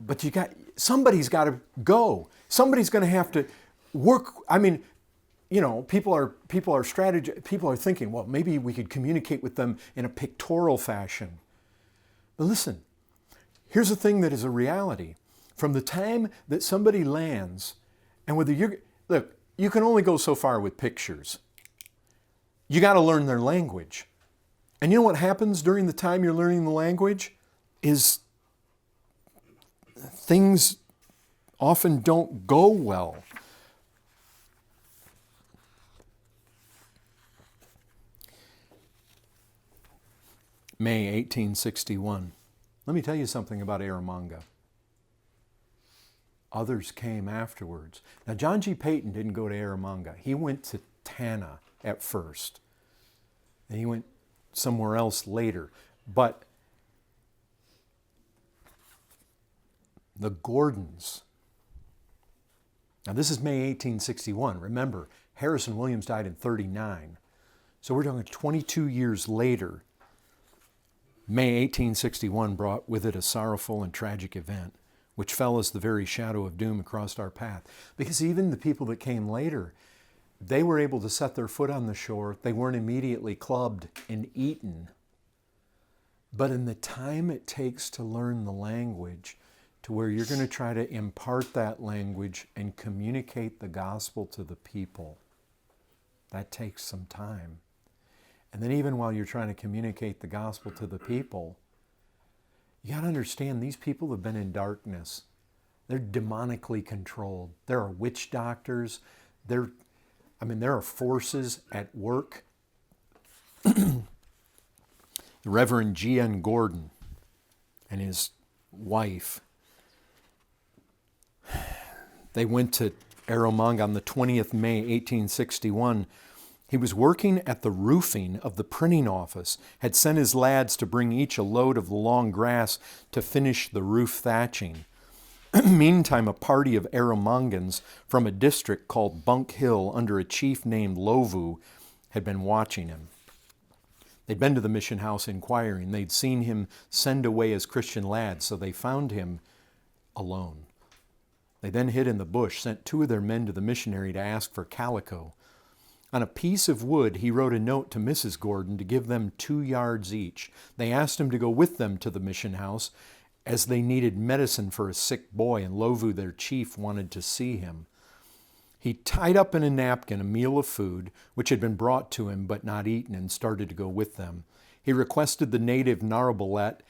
But somebody's got to go. Somebody's going to have to work. I mean, people are thinking, well, maybe we could communicate with them in a pictorial fashion. But listen, here's the thing that is a reality. From the time that somebody lands, and you can only go so far with pictures. You got to learn their language. And you know what happens during the time you're learning the language is things often don't go well. May 1861. Let me tell you something about Erromanga. Others came afterwards. Now, John G. Payton didn't go to Erromanga. He went to Tanna at first. And he went somewhere else later. But the Gordons. Now this is May 1861. Remember, Harrison Williams died in 39. So we're talking 22 years later. May 1861 brought with it a sorrowful and tragic event, which fell as the very shadow of doom across our path. Because even the people that came later, they were able to set their foot on the shore. They weren't immediately clubbed and eaten. But in the time it takes to learn the language, to where you're going to try to impart that language and communicate the gospel to the people, that takes some time. And then even while you're trying to communicate the gospel to the people, you got to understand these people have been in darkness. They're demonically controlled. There are witch doctors. There are forces at work. The Reverend G.N. Gordon and his wife, they went to Erromanga on the 20th May, 1861. He was working at the roofing of the printing office, had sent his lads to bring each a load of the long grass to finish the roof thatching. Meantime, a party of Erromangans from a district called Bunk Hill under a chief named Lovu had been watching him. They'd been to the mission house inquiring. They'd seen him send away his Christian lads, so they found him alone. They then hid in the bush, sent 2 of their men to the missionary to ask for calico. On a piece of wood, he wrote a note to Mrs. Gordon to give them 2 yards each. They asked him to go with them to the mission house as they needed medicine for a sick boy, and Lovu, their chief, wanted to see him. He tied up in a napkin a meal of food, which had been brought to him but not eaten, and started to go with them. He requested the native Narabalet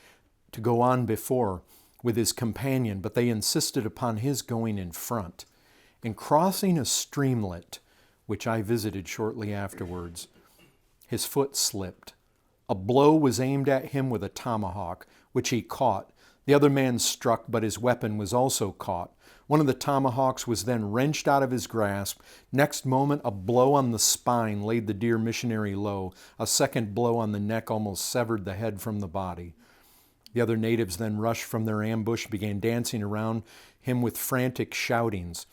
to go on before with his companion, but they insisted upon his going in front. In crossing a streamlet, which I visited shortly afterwards, his foot slipped. A blow was aimed at him with a tomahawk, which he caught. The other man struck, but his weapon was also caught. One of the tomahawks was then wrenched out of his grasp. Next moment, a blow on the spine laid the dear missionary low. A second blow on the neck almost severed the head from the body. The other natives then rushed from their ambush, began dancing around him with frantic shoutings.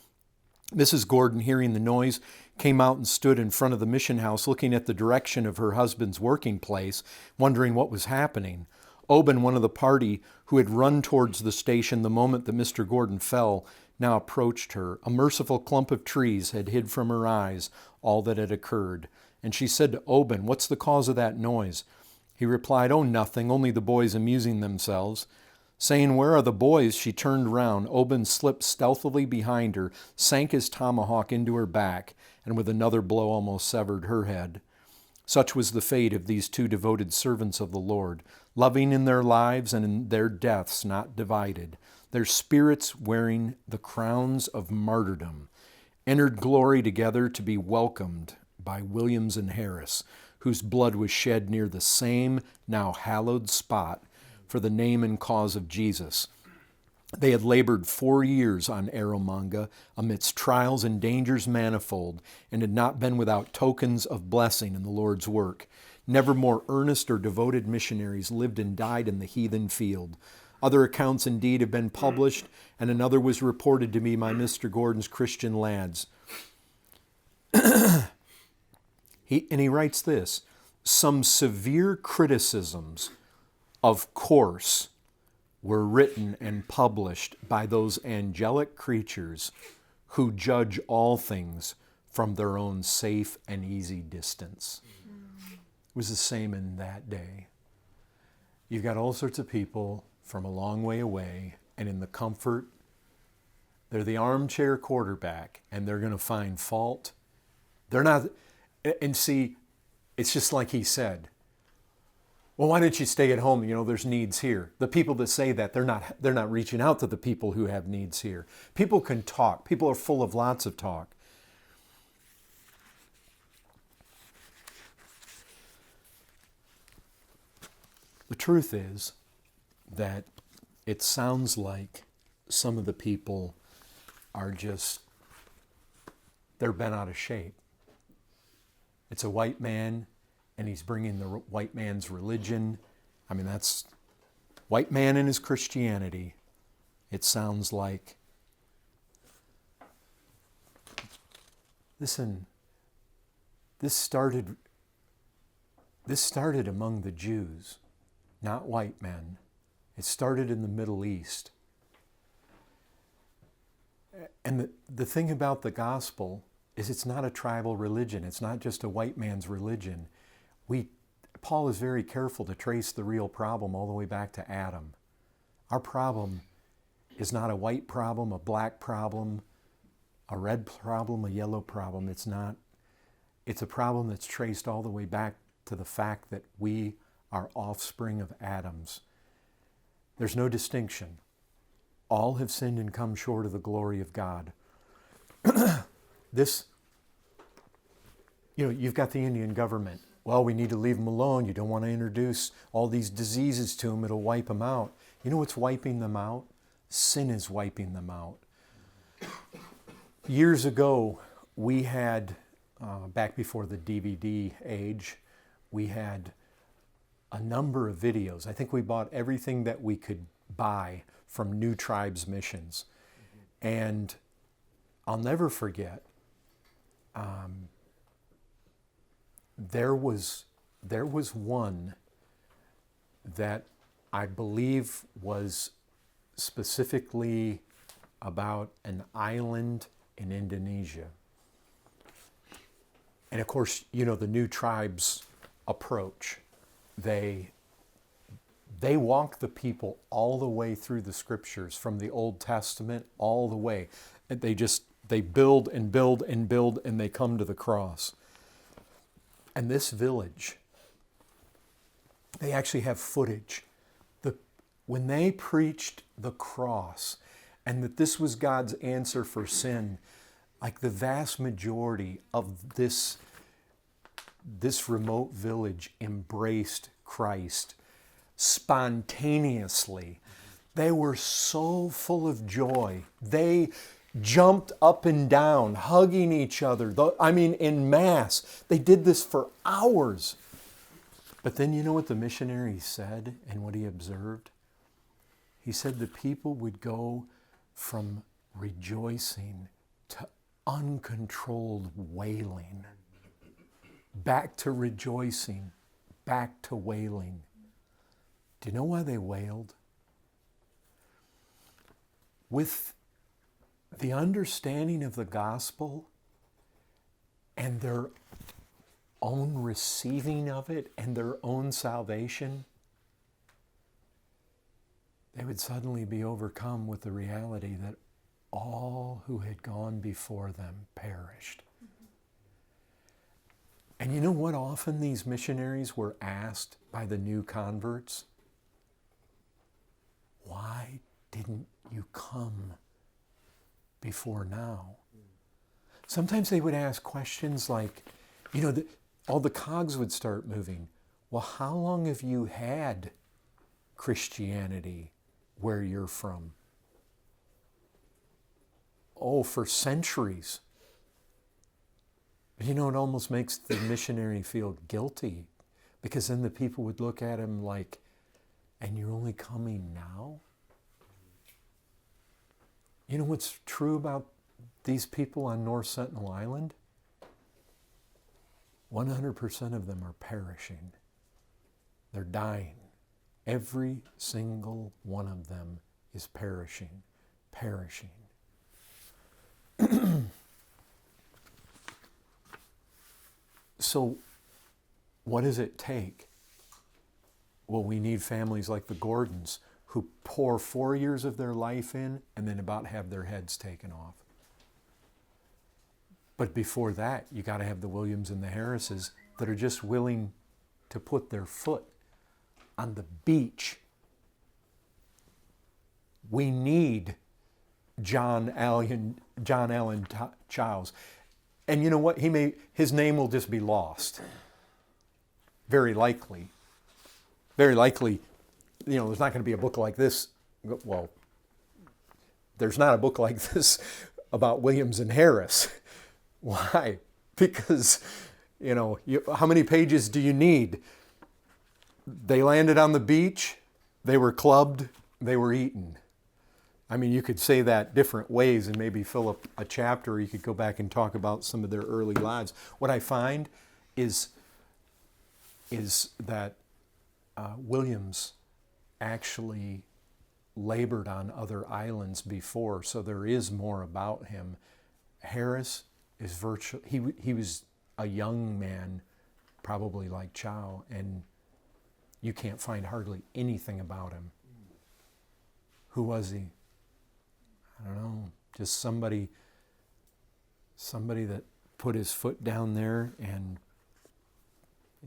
Mrs. Gordon, hearing the noise, came out and stood in front of the mission house, looking at the direction of her husband's working place, wondering what was happening. Oben, one of the party who had run towards the station the moment that Mr. Gordon fell, now approached her. A merciful clump of trees had hid from her eyes all that had occurred. And she said to Oben, "What's the cause of that noise?" He replied, "Oh, nothing, only the boys amusing themselves." Saying, "Where are the boys?" she turned round. Oben slipped stealthily behind her, sank his tomahawk into her back, and with another blow almost severed her head. Such was the fate of these two devoted servants of the Lord, loving in their lives and in their deaths not divided, their spirits wearing the crowns of martyrdom, entered glory together to be welcomed by Williams and Harris, whose blood was shed near the same now hallowed spot for the name and cause of Jesus. They had labored 4 years on Erromanga amidst trials and dangers manifold, and had not been without tokens of blessing in the Lord's work. Never more earnest or devoted missionaries lived and died in the heathen field. Other accounts indeed have been published, and another was reported to me by Mr. Gordon's Christian lads. He writes this: "Some severe criticisms, of course, were written and published by those angelic creatures who judge all things from their own safe and easy distance." It was the same in that day. You've got all sorts of people from a long way away, and in the comfort, they're the armchair quarterback, and they're going to find fault. They're not, and see, it's just like he said, "Well, why don't you stay at home? You know, there's needs here." The people that say that, they're not reaching out to the people who have needs here. People can talk. People are full of lots of talk. The truth is that it sounds like some of the people are just, they're bent out of shape. It's a white man, and he's bringing the white man's religion. I mean, that's white man and his Christianity. It sounds like, listen, this started among the Jews, not white men. It started in the Middle East. And the thing about the gospel is it's not a tribal religion. It's not just a white man's religion. Paul is very careful to trace the real problem all the way back to Adam. Our problem is not a white problem, a black problem, a red problem, a yellow problem. It's not. It's a problem that's traced all the way back to the fact that we are offspring of Adam's. There's no distinction. All have sinned and come short of the glory of God. You've got the Indian government. Well, we need to leave them alone. You don't want to introduce all these diseases to them. It'll wipe them out. You know what's wiping them out? Sin is wiping them out. Years ago, we had, back before the DVD age, we had a number of videos. I think we bought everything that we could buy from New Tribes Missions. And I'll never forget, there was one that I believe was specifically about an island in Indonesia. And of course, you know, the New Tribes approach. They walk the people all the way through the scriptures, from the Old Testament all the way. They build and build and build, and they come to the cross. And this village, they actually have footage. When they preached the cross and that this was God's answer for sin, like the vast majority of this remote village embraced Christ spontaneously. They were so full of joy. They jumped up and down, hugging each other. In mass. They did this for hours. But then you know what the missionary said and what he observed? He said the people would go from rejoicing to uncontrolled wailing, back to rejoicing, back to wailing. Do you know why they wailed? With the understanding of the gospel and their own receiving of it and their own salvation, they would suddenly be overcome with the reality that all who had gone before them perished. And you know what often these missionaries were asked by the new converts? Why didn't you come before now? Sometimes they would ask questions like, all the cogs would start moving. Well, how long have you had Christianity where you're from? Oh, for centuries. But it almost makes the missionary feel guilty, because then the people would look at him like, and you're only coming now? You know what's true about these people on North Sentinel Island? 100% of them are perishing. They're dying. Every single one of them is perishing. So, what does it take? Well, we need families like the Gordons who pour 4 years of their life in and then about have their heads taken off. But before that, you got to have the Williams and the Harrises that are just willing to put their foot on the beach. We need John Allen Chau's. And you know what? His name will just be lost. Very likely. Very likely, there's not going to be a book like this. Well, there's not a book like this about Williams and Harris. Why? Because, how many pages do you need? They landed on the beach, they were clubbed, they were eaten. You could say that different ways and maybe fill up a chapter, or you could go back and talk about some of their early lives. What I find is that Williams actually labored on other islands before, so there is more about him. Harris is he was a young man, probably like Chow, and you can't find hardly anything about him. Who was he? I don't know, just somebody that put his foot down there and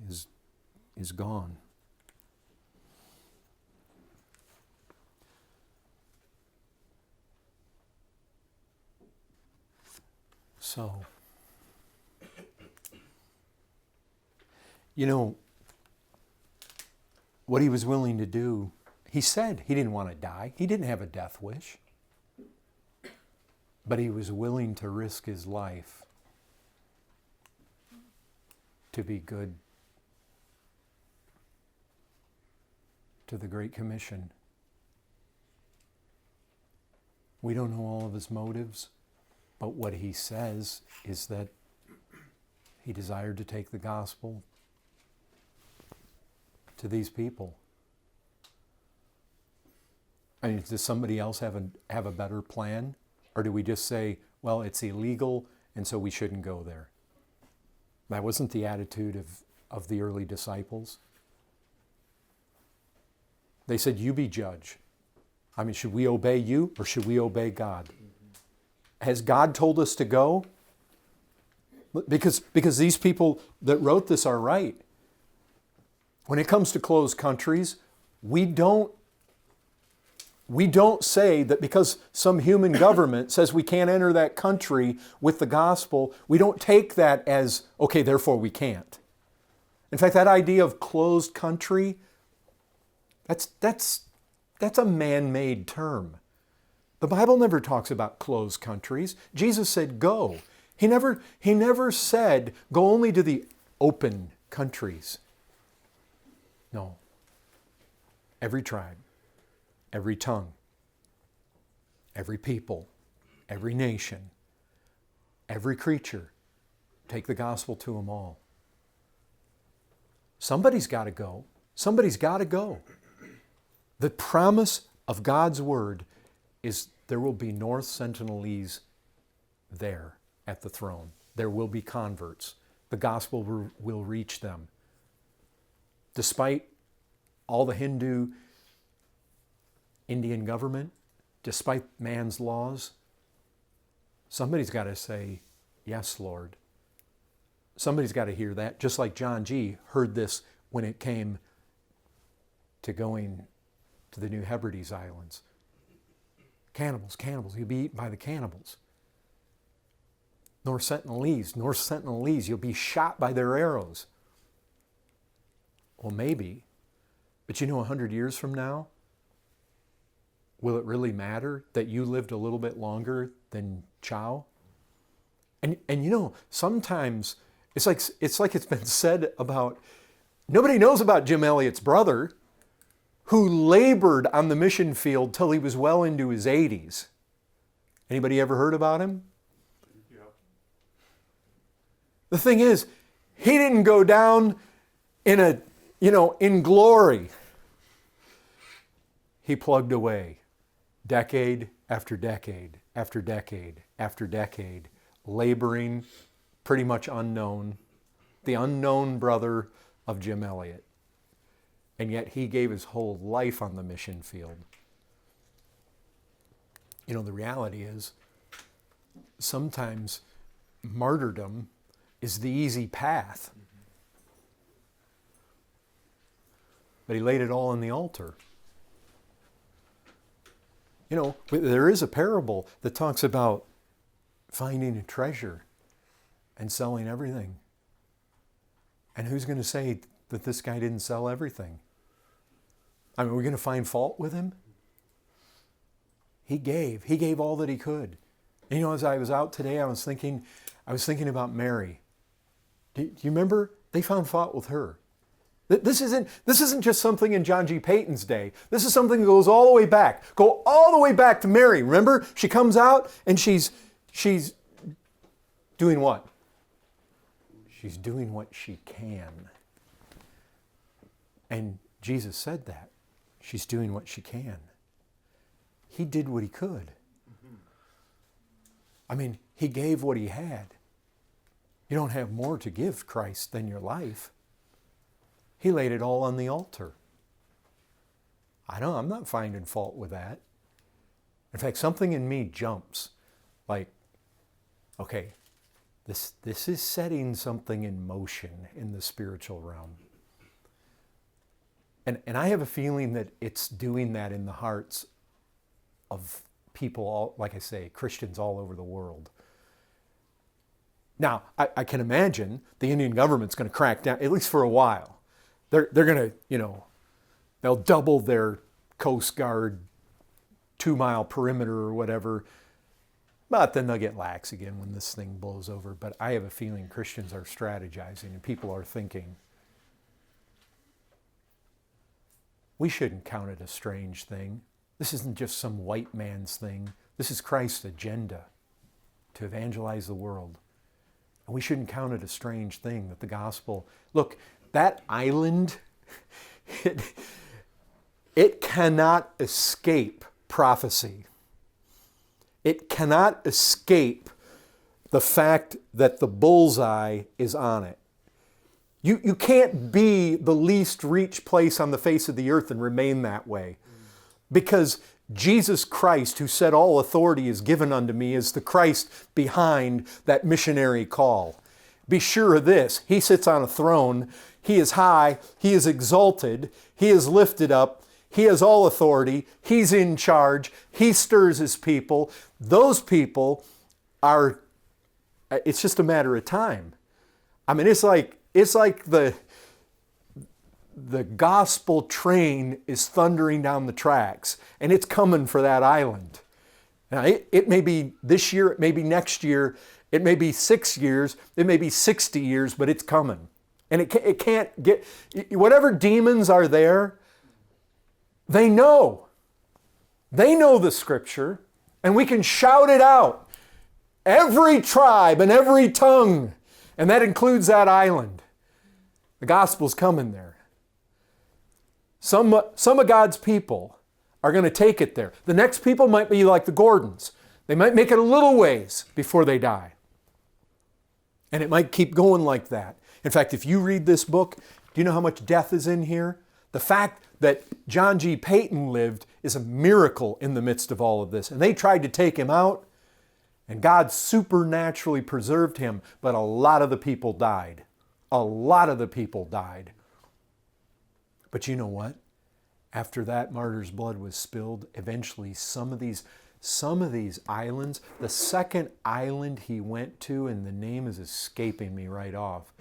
is gone. So, what he was willing to do, he said he didn't want to die. He didn't have a death wish. But he was willing to risk his life to be good to the Great Commission. We don't know all of his motives, but what he says is that he desired to take the gospel to these people. Does somebody else have a better plan? Or do we just say, well, it's illegal, and so we shouldn't go there? That wasn't the attitude of the early disciples. They said, you be judge. Should we obey you or should we obey God? Has God told us to go? Because these people that wrote this are right. When it comes to closed countries, we don't say that because some human government says we can't enter that country with the gospel, we don't take that as, okay, therefore we can't. In fact, that idea of closed country, that's That's a man-made term. The Bible never talks about closed countries. Jesus said, go. He never said, go only to the open countries. No. Every tribe, every tongue, every people, every nation, every creature, take the gospel to them all. Somebody's got to go. Somebody's got to go. The promise of God's word is there will be North Sentinelese there at the throne. There will be converts. The gospel will reach them. Despite all the Hindu Indian government, despite man's laws, somebody's got to say, yes, Lord. Somebody's got to hear that, just like John G. heard this when it came to going to the New Hebrides Islands. Cannibals, cannibals, you'll be eaten by the cannibals. North Sentinelese, you'll be shot by their arrows. Well, maybe, but 100 years from now, will it really matter that you lived a little bit longer than Chow? And sometimes it's like it's been said about, nobody knows about Jim Elliot's brother, who labored on the mission field till he was well into his 80s. Anybody ever heard about him? Yeah. The thing is, he didn't go down in glory. He plugged away, decade after decade after decade after decade, laboring, pretty much unknown, the unknown brother of Jim Elliot. And yet he gave his whole life on the mission field. The reality is, sometimes martyrdom is the easy path. But he laid it all on the altar. There is a parable that talks about finding a treasure and selling everything. And who's going to say that this guy didn't sell everything? I mean, we're going to find fault with him? He gave all that he could. And as I was out today, I was thinking about Mary. Do you remember? They found fault with her. This isn't just something in John G. Payton's day. This is something that goes all the way back. Go all the way back to Mary. Remember? She comes out and she's doing what? She's doing what she can. And Jesus said that. She's doing what she can. He did what he could. I mean, he gave what he had. You don't have more to give Christ than your life. He laid it all on the altar. I'm not finding fault with that. In fact, something in me jumps like, okay, this is setting something in motion in the spiritual realm. And I have a feeling that it's doing that in the hearts of people, like I say, Christians all over the world. Now, I can imagine the Indian government's going to crack down, at least for a while. They're going to, they'll double their Coast Guard 2-mile perimeter or whatever. But then they'll get lax again when this thing blows over. But I have a feeling Christians are strategizing and people are thinking, we shouldn't count it a strange thing. This isn't just some white man's thing. This is Christ's agenda to evangelize the world. And we shouldn't count it a strange thing that the gospel... Look, that island, it cannot escape prophecy. It cannot escape the fact that the bullseye is on it. You can't be the least reached place on the face of the earth and remain that way. Because Jesus Christ, who said all authority is given unto me, is the Christ behind that missionary call. Be sure of this, he sits on a throne, he is high, he is exalted, he is lifted up, he has all authority, he's in charge, he stirs his people. Those people are, it's just a matter of time. I mean, it's like the the gospel train is thundering down the tracks, and it's coming for that island. Now, it may be this year, it may be next year, it may be 6 years, it may be 60 years, but it's coming. And it can't get, whatever demons are there, they know. They know the Scripture, and we can shout it out. Every tribe and every tongue, and that includes that island. The gospel's coming there. Some of God's people are going to take it there. The next people might be like the Gordons. They might make it a little ways before they die. And it might keep going like that. In fact, if you read this book, do you know how much death is in here? The fact that John G. Payton lived is a miracle in the midst of all of this. And they tried to take him out, and God supernaturally preserved him, but a lot of the people died. A lot of the people died. But you know what? After that martyr's blood was spilled, eventually some of these islands, the second island he went to, and the name is escaping me right off,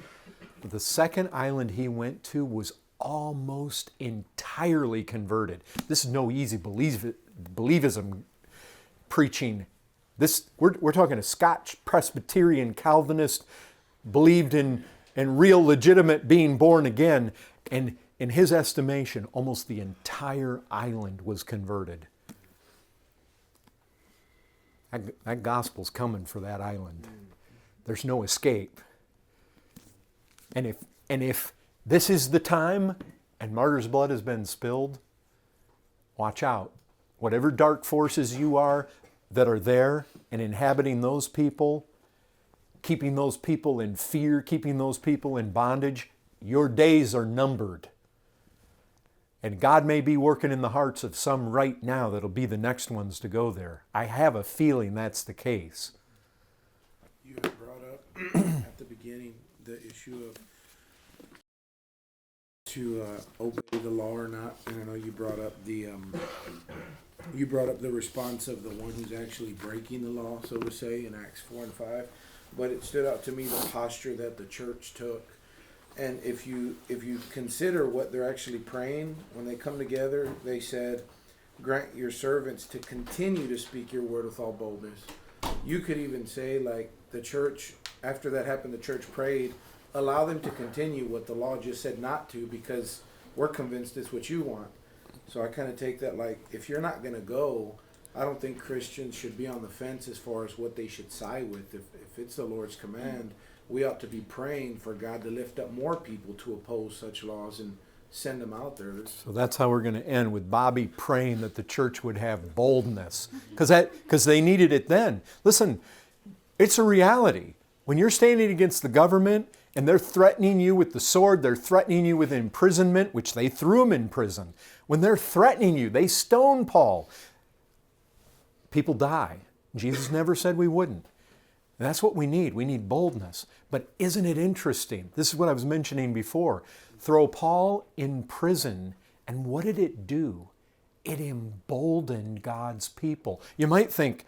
but the second island he went to was almost entirely converted. This is no easy believism preaching. We're talking a Scotch Presbyterian Calvinist, believed in real legitimate being born again, and in his estimation, almost the entire island was converted. That gospel's coming for that island. There's no escape. And if this is the time and martyr's blood has been spilled, watch out. Whatever dark forces you are that are there and inhabiting those people, keeping those people in fear, keeping those people in bondage, your days are numbered. And God may be working in the hearts of some right now that'll be the next ones to go there. I have a feeling that's the case. You had brought up at the beginning the issue of to obey the law or not, and I know you brought up the response of the one who's actually breaking the law, so to say, in Acts 4 and 5. But it stood out to me the posture that the church took. And if you consider what they're actually praying, when they come together, they said, grant your servants to continue to speak your word with all boldness. You could even say, like, the church, after that happened, the church prayed, allow them to continue what the law just said not to, because we're convinced it's what you want. So I kind of take that like, if you're not going to go, I don't think Christians should be on the fence as far as what they should side with. If it's the Lord's command, we ought to be praying for God to lift up more people to oppose such laws and send them out there. So that's how we're going to end, with Bobby praying that the church would have boldness, because they needed it then. Listen, it's a reality. When you're standing against the government and they're threatening you with the sword, they're threatening you with imprisonment, which they threw him in prison. When they're threatening you, they stone Paul. People die. Jesus never said we wouldn't. And that's what we need. We need boldness. But isn't it interesting? This is what I was mentioning before. Throw Paul in prison, and what did it do? It emboldened God's people. You might think,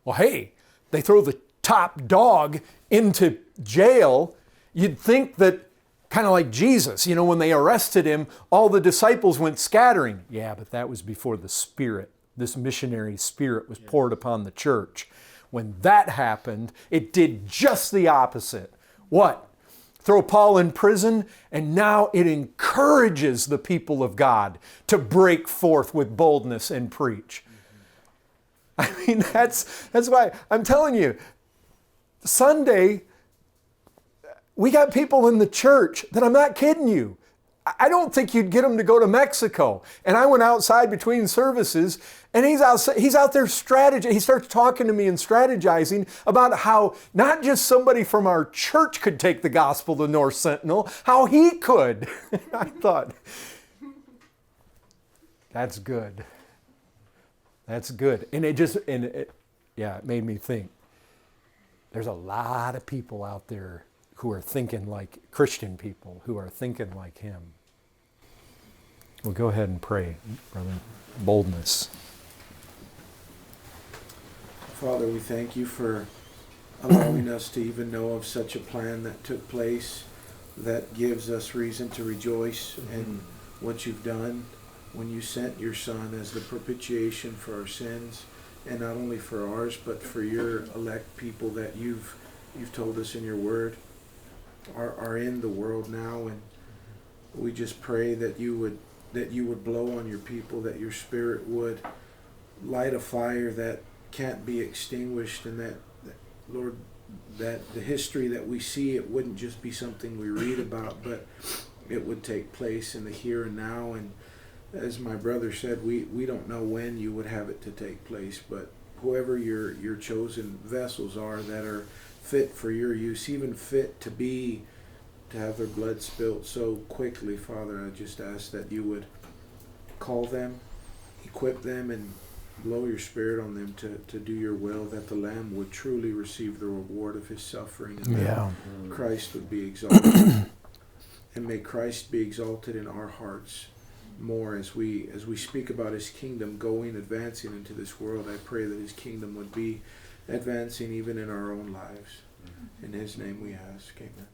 well, hey, they throw the top dog into jail. You'd think that, kind of like Jesus, when they arrested him, all the disciples went scattering. Yeah, but that was before the Spirit, this missionary spirit, was poured upon the church. When that happened, it did just the opposite. What? Throw Paul in prison, and now it encourages the people of God to break forth with boldness and preach. I mean, that's why I'm telling you, Sunday, we got people in the church that, I'm not kidding you, I don't think you'd get them to go to Mexico. And I went outside between services, and he's out there strategizing. He starts talking to me and strategizing about how not just somebody from our church could take the gospel to North Sentinel, how he could. I thought, that's good. That's good. And it made me think. There's a lot of people out there who are thinking like Christian people, who are thinking like him. Well, go ahead and pray, brother. Boldness. Father, we thank you for allowing us to even know of such a plan that took place that gives us reason to rejoice in what you've done when you sent your Son as the propitiation for our sins, and not only for ours, but for your elect people that you've told us in your word are in the world now. And we just pray that you would blow on your people, that your Spirit would light a fire that can't be extinguished, and that Lord, that the history that we see, it wouldn't just be something we read about, but it would take place in the here and now. And as my brother said, we don't know when you would have it to take place, but whoever your chosen vessels are that are fit for your use, even fit to have their blood spilt so quickly, Father, I just ask that you would call them, equip them, and blow your Spirit on them to do your will, that the Lamb would truly receive the reward of his suffering, and that Christ would be exalted. And may Christ be exalted in our hearts more as we speak about his kingdom advancing into this world. I pray that his kingdom would be advancing even in our own lives. In his name we ask, amen.